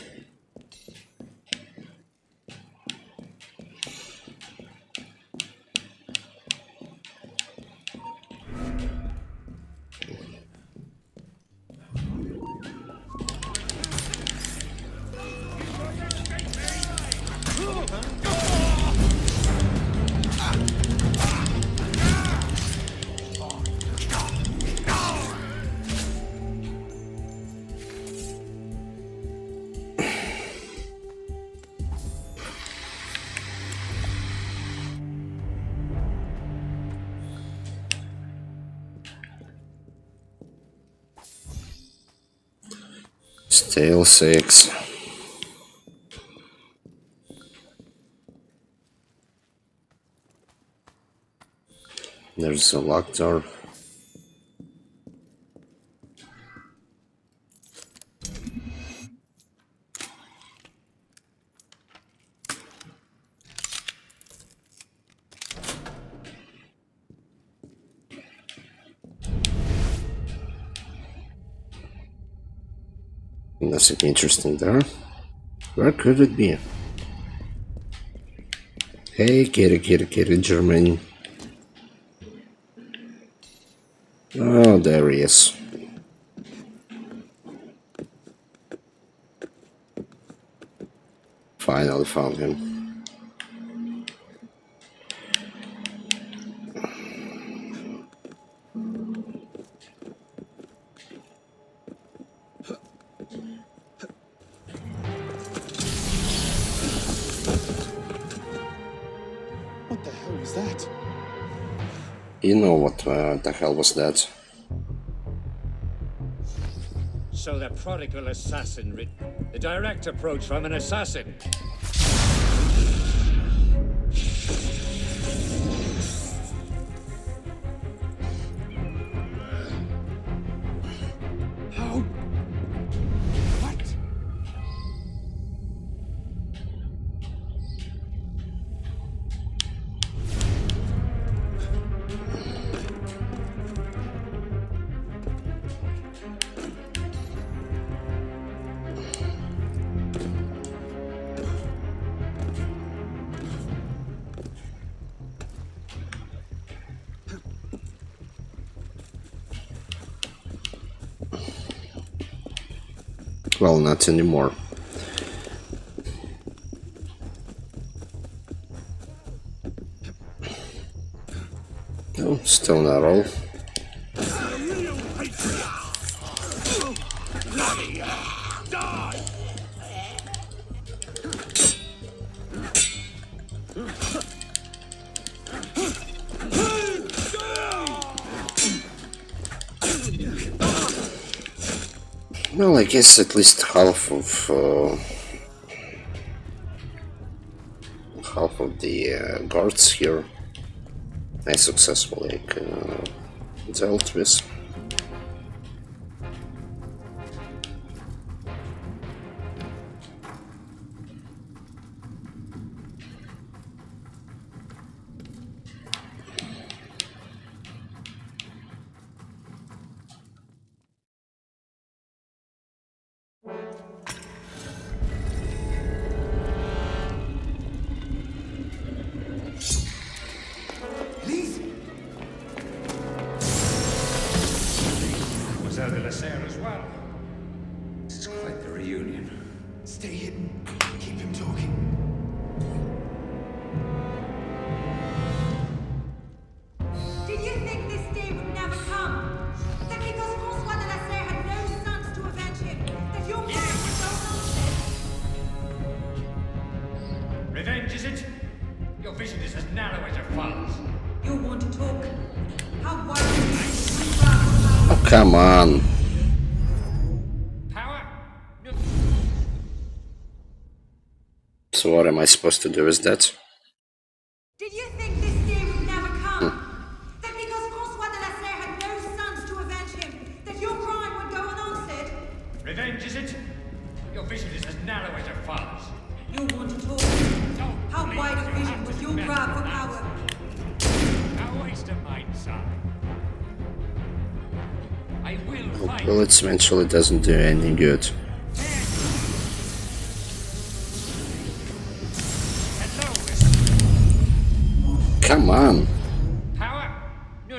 S1: Still 6. There's a locked door. Nothing interesting there. Where could it be? Hey, kitty, German. Oh, there he is. Finally found him.
S4: What the hell was that?
S1: You know what the hell was that?
S14: So the prodigal assassin, the direct approach from an assassin.
S4: How? What?
S1: Well, not anymore. No, still not all. Well, I guess at least half of the guards here I successfully dealt with.
S14: As well. This is quite the reunion.
S11: Stay hidden. Keep him talking.
S3: Did you think this day would never come? That because Francois de la Serre had no sons to avenge him, that your crime would go unsaid?
S14: Revenge, is it? Your vision is as narrow as your father's.
S3: You want to talk? How wide are you?
S1: Oh, come on. So what am I supposed to do with that?
S3: Did you think this day would never come? That because Francois de la Serre had no sons to avenge him, that your crime would go unanswered?
S14: Revenge, is it? Your vision is as narrow as your father's.
S3: You want to talk? How wide a vision was your grab for power?
S14: A waste of mine, son. I will fight.
S1: Bullets eventually doesn't do any good. Come on.
S14: Power? No.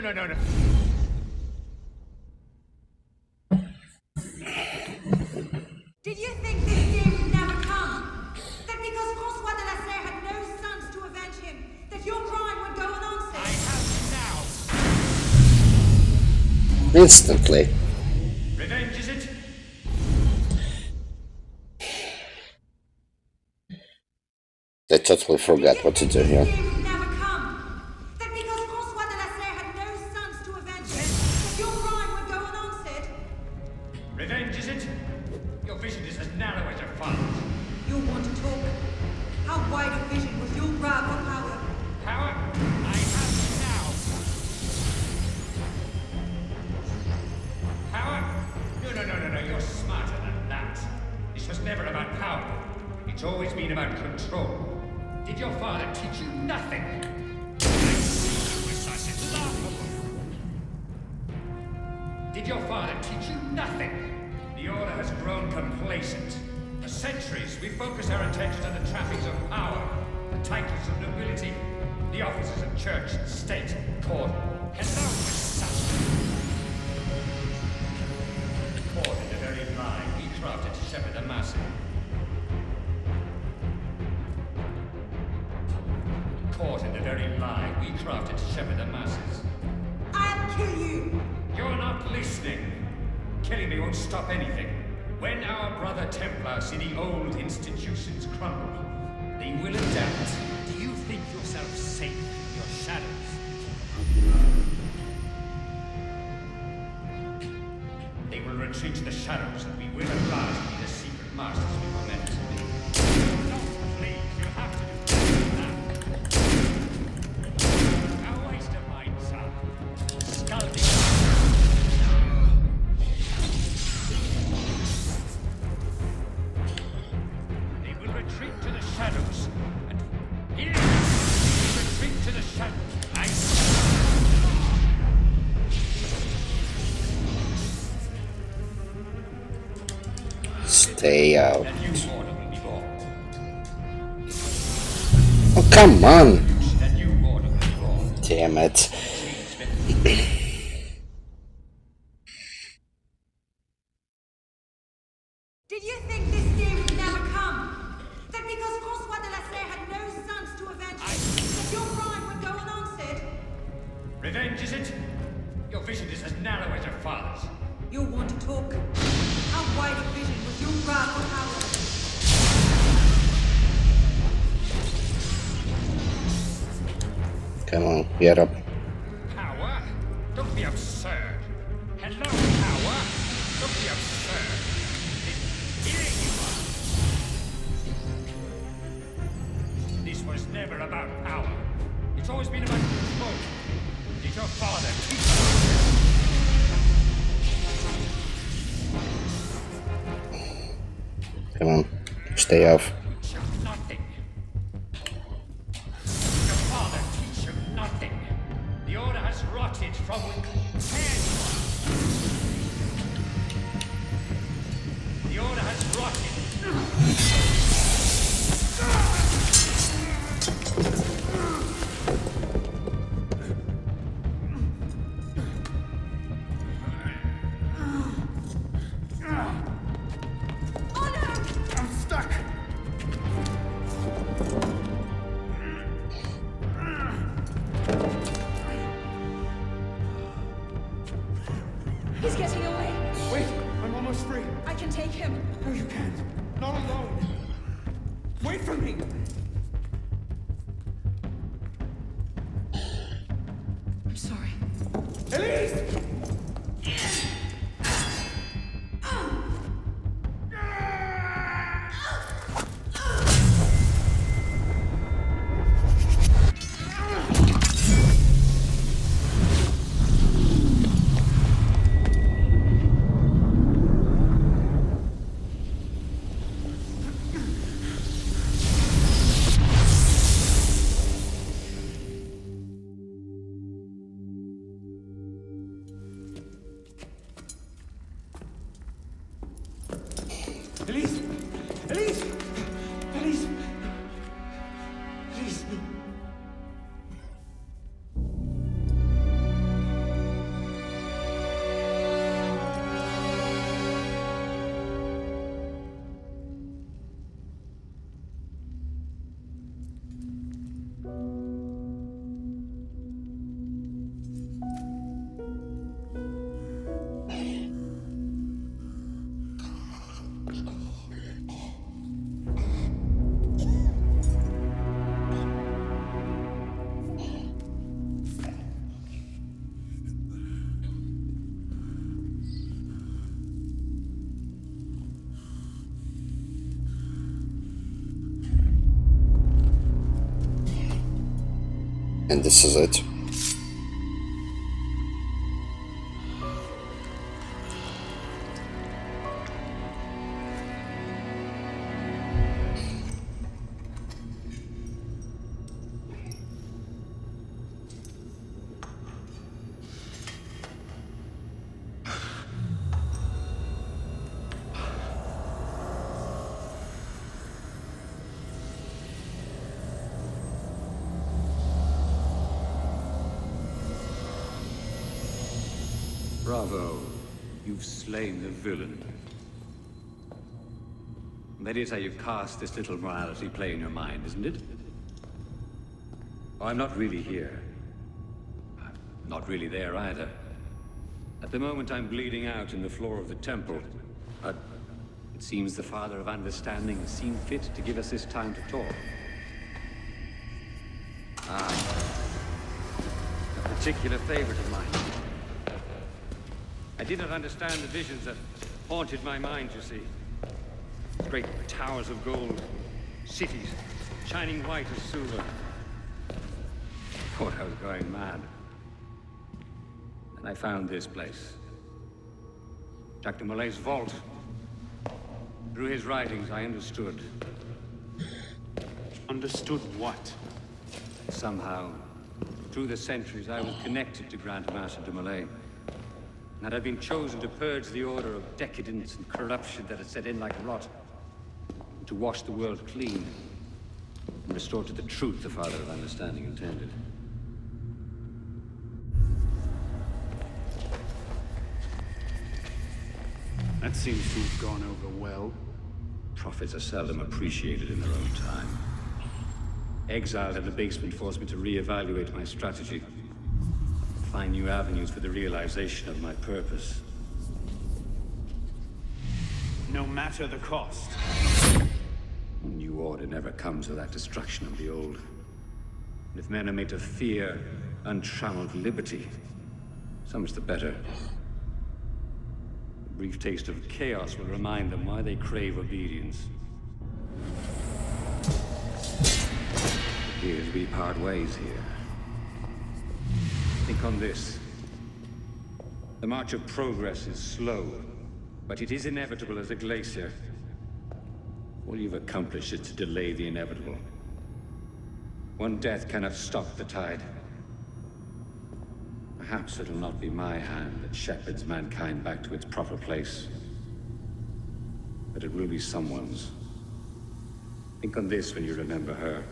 S3: Did you think this day would never come? That because Francois de la Serre had no sons to avenge him, that your crime would go unanswered?
S14: I have now.
S1: Instantly.
S14: Revenge, is it?
S1: I totally forgot what to do here.
S14: Revenge, is it? Your vision is as narrow as your father's.
S3: You want to talk? How wide a vision was your grab for power?
S14: Power? I have now. Power? No. You're smarter than that. This was never about power. It's always been about control. Did your father teach you nothing? Assassin, laughable. Did your father teach you nothing? The Order has grown complacent. For centuries, we focused our attention on the trappings of power, the titles of nobility, the offices of church, state, court. Hello, assassin. Caught in the very lie we crafted to shepherd the masses. Caught in the very lie we crafted to shepherd the masses.
S3: I'll kill you!
S14: You're not listening. Killing me won't stop anything. When our brother Templars see the old institutions crumble, they will adapt. Do you think yourself safe in your shadows? They will retreat to the shadows, and we will at last be the secret masters we were meant to be. No, please, you have to do that. A waste of mine, son. Scalding. Retreat to the shadows, and here, retreat to the shadows.
S1: Stay out. Oh, come on! Damn it.
S3: Did you
S14: Revenge, is it? Your vision is as narrow as your father's.
S6: You want to talk? How wide a vision was your wrath for power?
S1: Come on, get up.
S14: Power? Don't be absurd. Hello, power? Don't be absurd. Here you are. This was never about power. It's always been about control. Did your father teach you?
S1: Come on, stay off.
S14: Nothing. Your father teach you nothing. The order has rotted from within. The order has rotted. I'm stuck.
S6: He's getting away.
S10: Wait, I'm almost free.
S6: I can take him.
S10: No, you can't. Not alone. Wait for me.
S6: I'm sorry.
S10: Elise! Elise! Elise! Elise! Elise!
S1: And this is it.
S7: Bravo. You've slain the villain. That is how you cast this little morality play in your mind, isn't it? Oh, I'm not really here. I'm not really there either. At the moment, I'm bleeding out in the floor of the temple. But it seems the Father of Understanding has seen fit to give us this time to talk. A particular favorite of mine. I did not understand the visions that haunted my mind, you see. Great towers of gold, cities, shining white as silver. I thought I was going mad. And I found this place. Dr. Malay's vault. Through his writings, I understood.
S2: Understood what?
S7: Somehow, through the centuries, I was connected to Grand Master de Malay. And I'd been chosen to purge the order of decadence and corruption that had set in like rot. To wash the world clean and restore to the truth the Father of Understanding intended.
S2: That seems to have gone over well.
S7: Prophets are seldom appreciated in their own time. Exiled in the basement forced me to reevaluate my strategy. find new avenues for the realization of my purpose.
S2: No matter the cost.
S7: A new order never comes without destruction of the old. And if men are made to fear untrammeled liberty, so much the better. A brief taste of chaos will remind them why they crave obedience. It appears we part ways here. Think on this. The march of progress is slow, but it is inevitable as a glacier. All you've accomplished is to delay the inevitable. One death cannot stop the tide. Perhaps it'll not be my hand that shepherds mankind back to its proper place. But it will be someone's. Think on this when you remember her.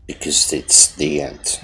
S1: Because it's the end.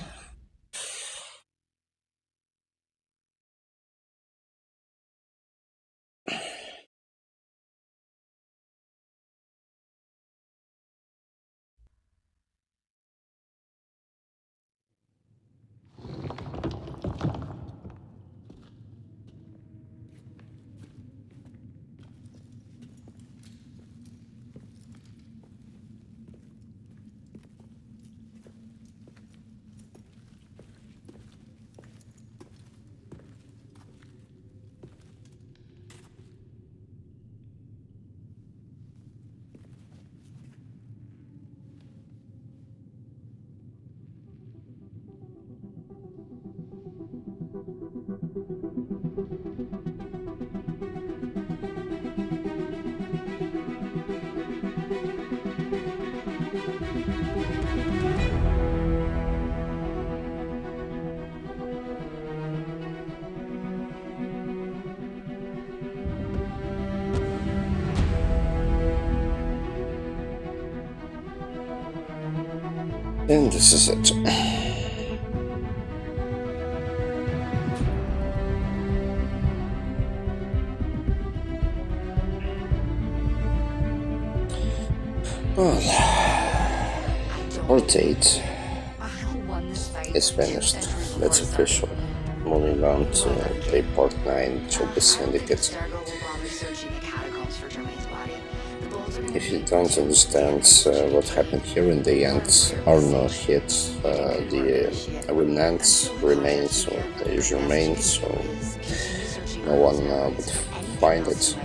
S1: And this is it. Well, our date is finished. That's official. Moving on to Report 9 to the Syndicate. If you don't understand what happened here in the end, Arno hit the remnants remains, or the remains, so no one would find it.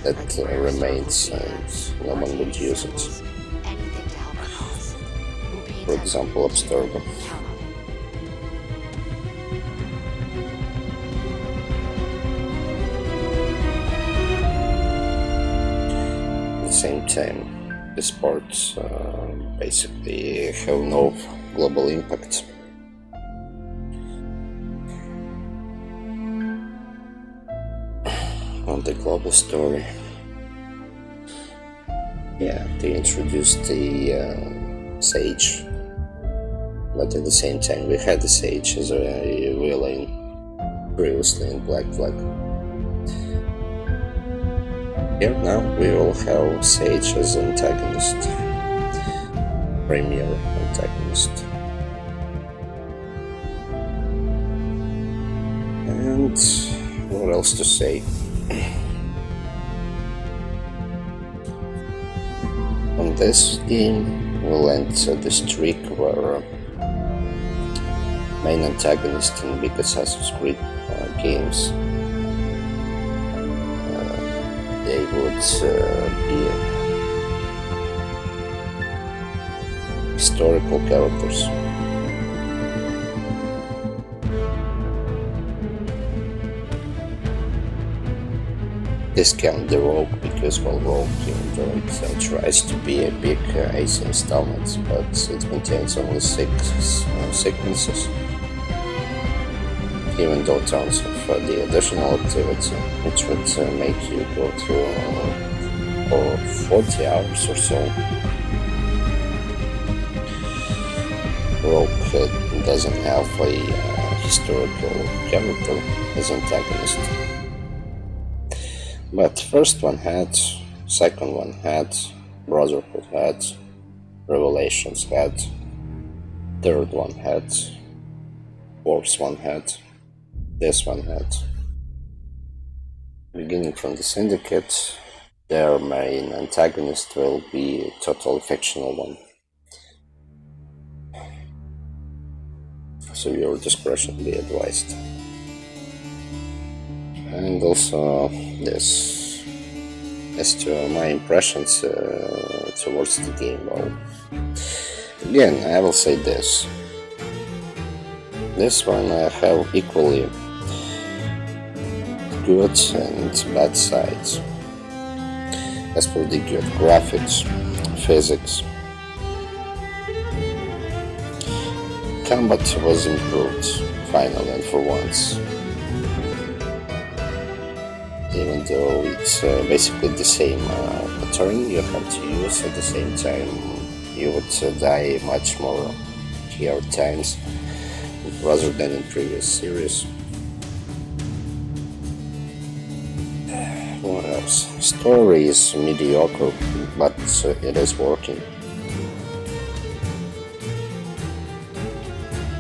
S1: That remains, and no one would use it. For example, Abstergo. Same time, the sports basically have no global impact. On the global story, yeah, they introduced the Sage, but at the same time we had the Sage as a villain previously in Black Flag. Here now we will have Sage as antagonist, premier antagonist. And What else to say? On this game, we'll enter the streak where main antagonist in big Assassin's Creed games they would be historical characters. Discount the Rogue because, well, Rogue tries to be a big AC installment, but it contains only 6 sequences. Even though tons of the additional activity, which would make you go through for 40 hours or so. Rogue doesn't have a historical character as antagonist. But first one had, second one had, Brotherhood had, Revelations had, third one had, fourth one had, this one had. Beginning from the Syndicate, their main antagonist will be a totally fictional one. So your discretion be advised. And also this, as to my impressions towards the game, well, again, I will say this. This one I have equally good and bad sides. As for the good graphics, physics, combat was improved finally and for once. Even though it's basically the same pattern you have to use, at the same time you would die much more here times rather than in previous series. What else? Story is mediocre, but it is working.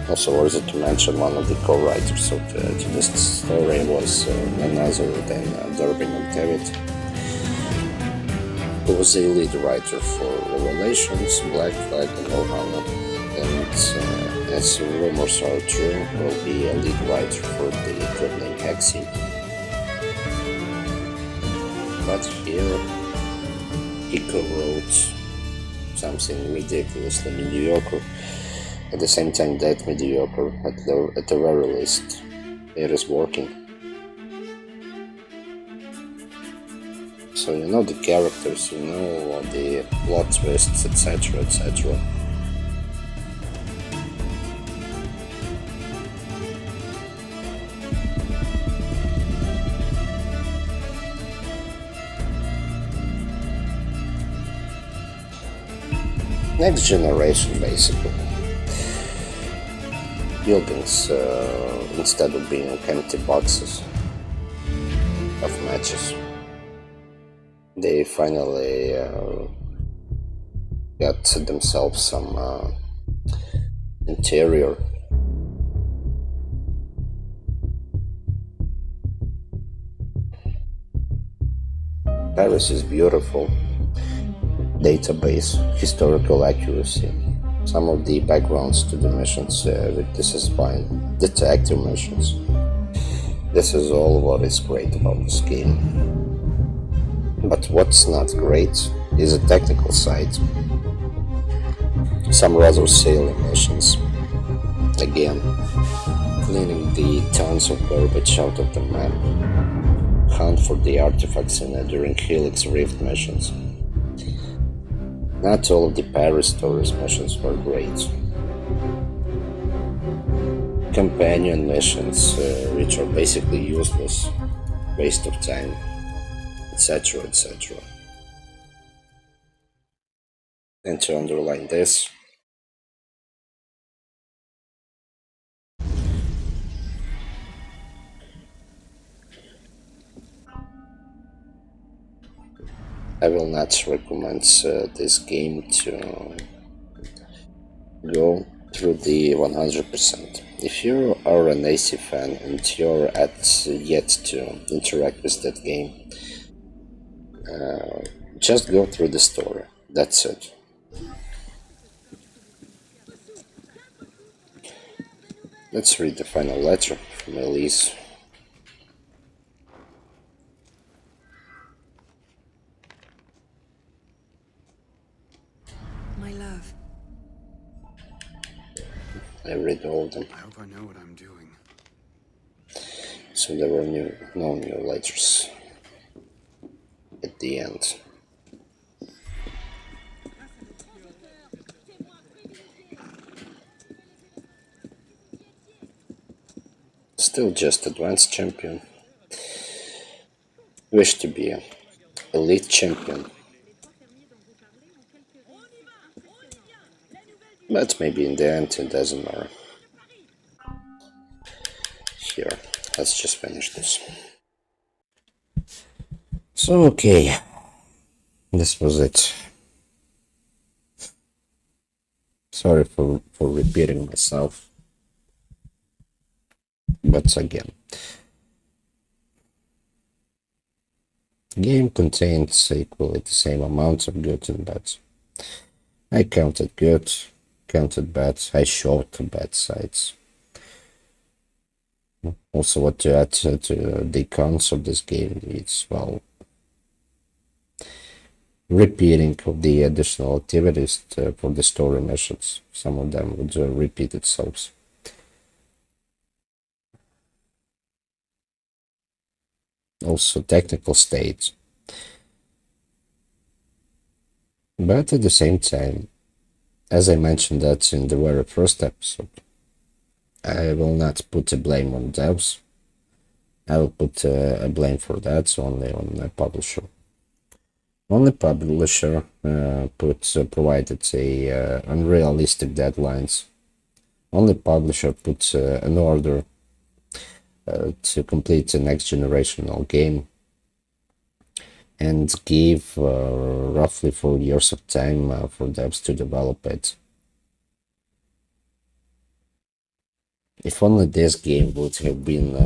S1: Also worth to mention one of the co-writers of to this story was none other than Darby McDavid, who was a lead writer for Revelations, Black Flag and Ohana, and as rumors are true, will be a lead writer for the Codename Hexy. But here, he co-wrote something ridiculously mediocre. At the same time, that mediocre, at the very least, it is working. So you know the characters, you know the plot twists, etc., etc. Next generation, basically. Buildings instead of being empty boxes of matches. They finally got themselves some interior. Paris is beautiful. Database, historical accuracy. Some of the backgrounds to the missions this is fine. Detective missions. This is all what is great about this game. But what's not great is the technical side. Some rather silly missions. Again, cleaning the tons of garbage out of the map. Hunt for the artifacts during Helix Rift missions. Not all of the Paris tourist missions were great. Companion missions, which are basically useless, waste of time, etc., etc. And to underline this, I will not recommend this game to go through the 100%. If you are an AC fan and you're yet to interact with that game, just go through the story. That's it. Let's read the final letter from Elise.
S6: My love.
S1: I read all of them.
S2: I hope I know what I'm doing.
S1: So there were no new letters at the end. Still just advanced champion. Wish to be an elite champion. But maybe in the end it doesn't matter. Here, let's just finish this. So okay, this was it. Sorry for repeating myself. But again, the game contains equally the same amount of good and bad. I counted good, counted bad, I showed the bad sides. Also, what to add to the cons of this game is, well, repeating of the additional activities for the story missions. Some of them would repeat themselves. Also technical state. But at the same time, as I mentioned that in the very first episode, I will not put the blame on devs. I will put a blame for that only on the publisher. Only publisher provided a unrealistic deadlines. Only publisher put an order to complete the next generational game and gave roughly 4 years of time for devs to develop it. If only this game would have been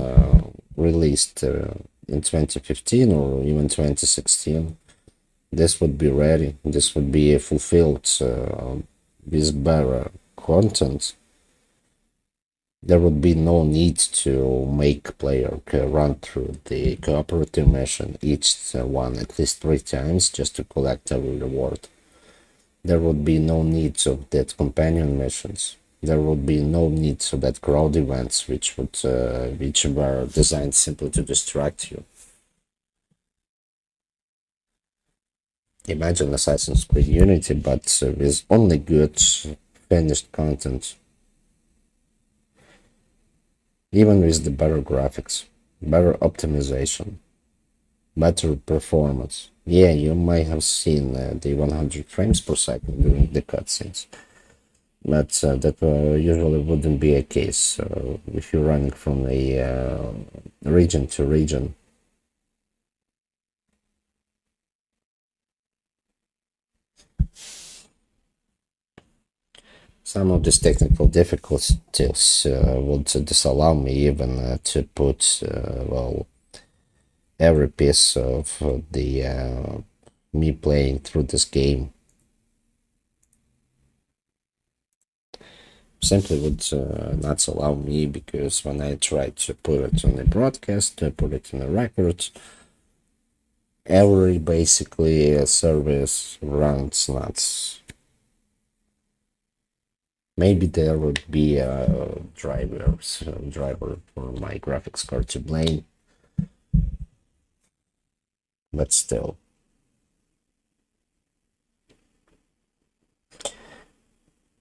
S1: released in 2015 or even 2016, this would be ready, this would be fulfilled with better content. There would be no need to make player run through the cooperative mission, each one at least 3 times, just to collect every reward. There would be no need of that companion missions. There would be no need of that crowd events, which were designed simply to distract you. Imagine Assassin's Creed Unity, but with only good, finished content. Even with the better graphics, better optimization, better performance. Yeah, you might have seen the 100 frames per second during the cutscenes, but that usually wouldn't be a case if you're running from a region to region. Some of these technical difficulties would disallow me even to put, well, every piece of the me playing through this game. Simply would not allow me, because when I tried to put it on a broadcast, to put it in a record, every basically service runs nuts. Maybe there would be a driver for my graphics card to blame, but still.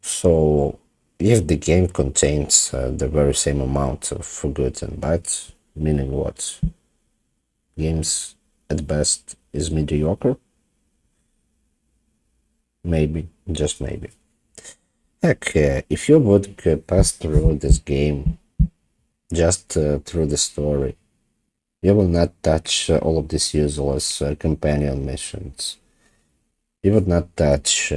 S1: So, if the game contains the very same amount of good and bad, meaning what? Games at best is mediocre? Maybe, just maybe. Heck, if you would pass through this game just through the story, you will not touch all of these useless companion missions. You would not touch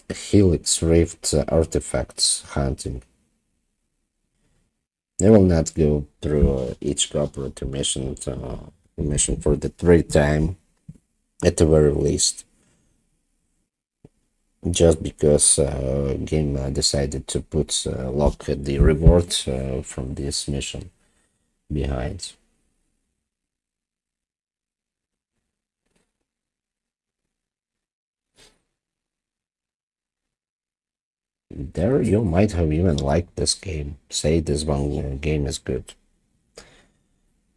S1: Helix Rift artifacts hunting. I will not go through each cooperative mission for the third time, at the very least, just because game decided to put lock the reward from this mission behind. There you might have even liked this game, say this one game is good.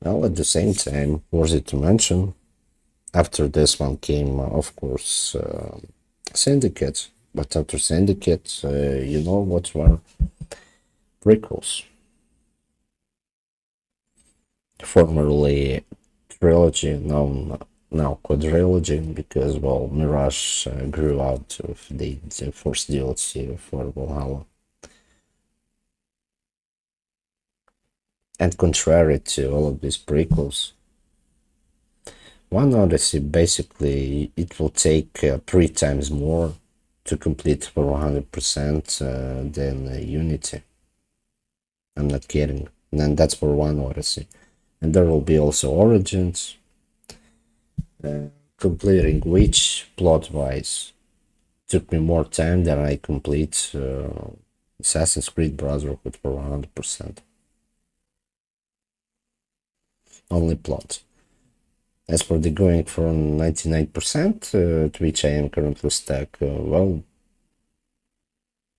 S1: Well, at the same time, worthy to mention, after this one came, of course, Syndicate. But after Syndicate, you know what were prequels. Formerly trilogy, now quadrilogy, because, well, Mirage grew out of the first DLC for Valhalla. And contrary to all of these prequels, One Odyssey, basically, it will take 3 times more to complete for 100% than Unity. I'm not kidding. And that's for One Odyssey. And there will be also Origins, completing which, plot-wise, took me more time than I complete Assassin's Creed Brotherhood for 100%. Only plot. As for the going from 99%, to which I am currently stuck, well,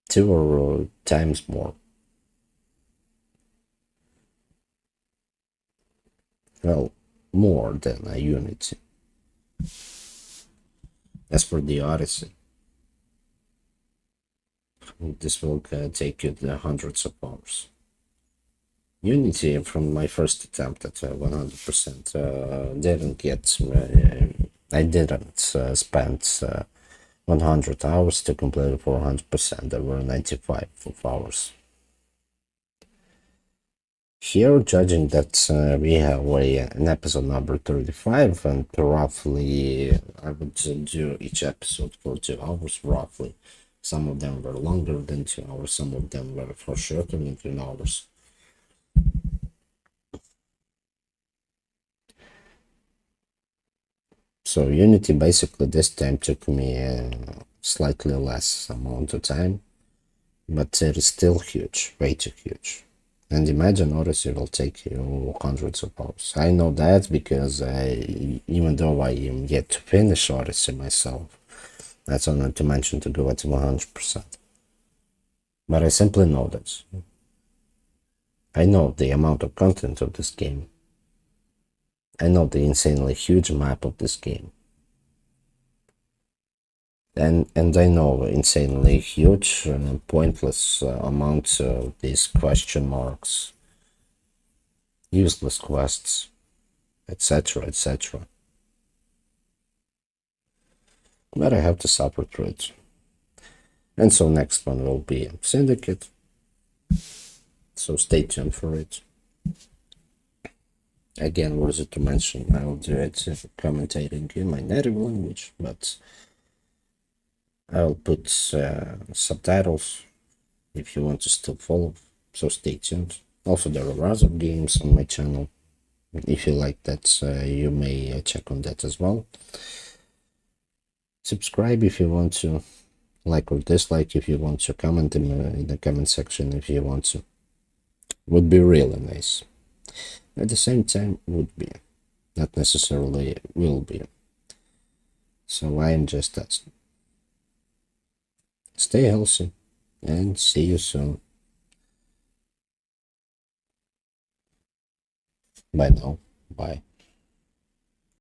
S1: 2 times more. Well, more than a Unity. As for the Odyssey, this will take you the hundreds of hours. Unity, from my first attempt at 100%, didn't get. I didn't spend 100 hours to complete it for 100%. There were 95 of hours. Here, judging that we have an episode number 35, and roughly I would do each episode for 2 hours, roughly. Some of them were longer than 2 hours, some of them were for shorter than 2 hours. So Unity basically this time took me slightly less amount of time, but it is still huge, way too huge. And imagine Odyssey will take you hundreds of hours. I know that because even though I am yet to finish Odyssey myself, that's not to mention to go at 100%. But I simply know this. I know the amount of content of this game. I know the insanely huge map of this game. And I know insanely huge and pointless amounts of these question marks, useless quests, etc., etc. But I have to suffer through it. And so next one will be Syndicate. So stay tuned for it. Again, worth it to mention, I will do it commentating in my native language, but I'll put subtitles if you want to still follow, so stay tuned. Also, there are other games on my channel. If you like that, you may check on that as well. Subscribe if you want to, like or dislike if you want to, comment in the comment section if you want to. Would be really nice. At the same time, would be, not necessarily will be. So I am just that. Stay healthy and see you soon. Bye now. Bye.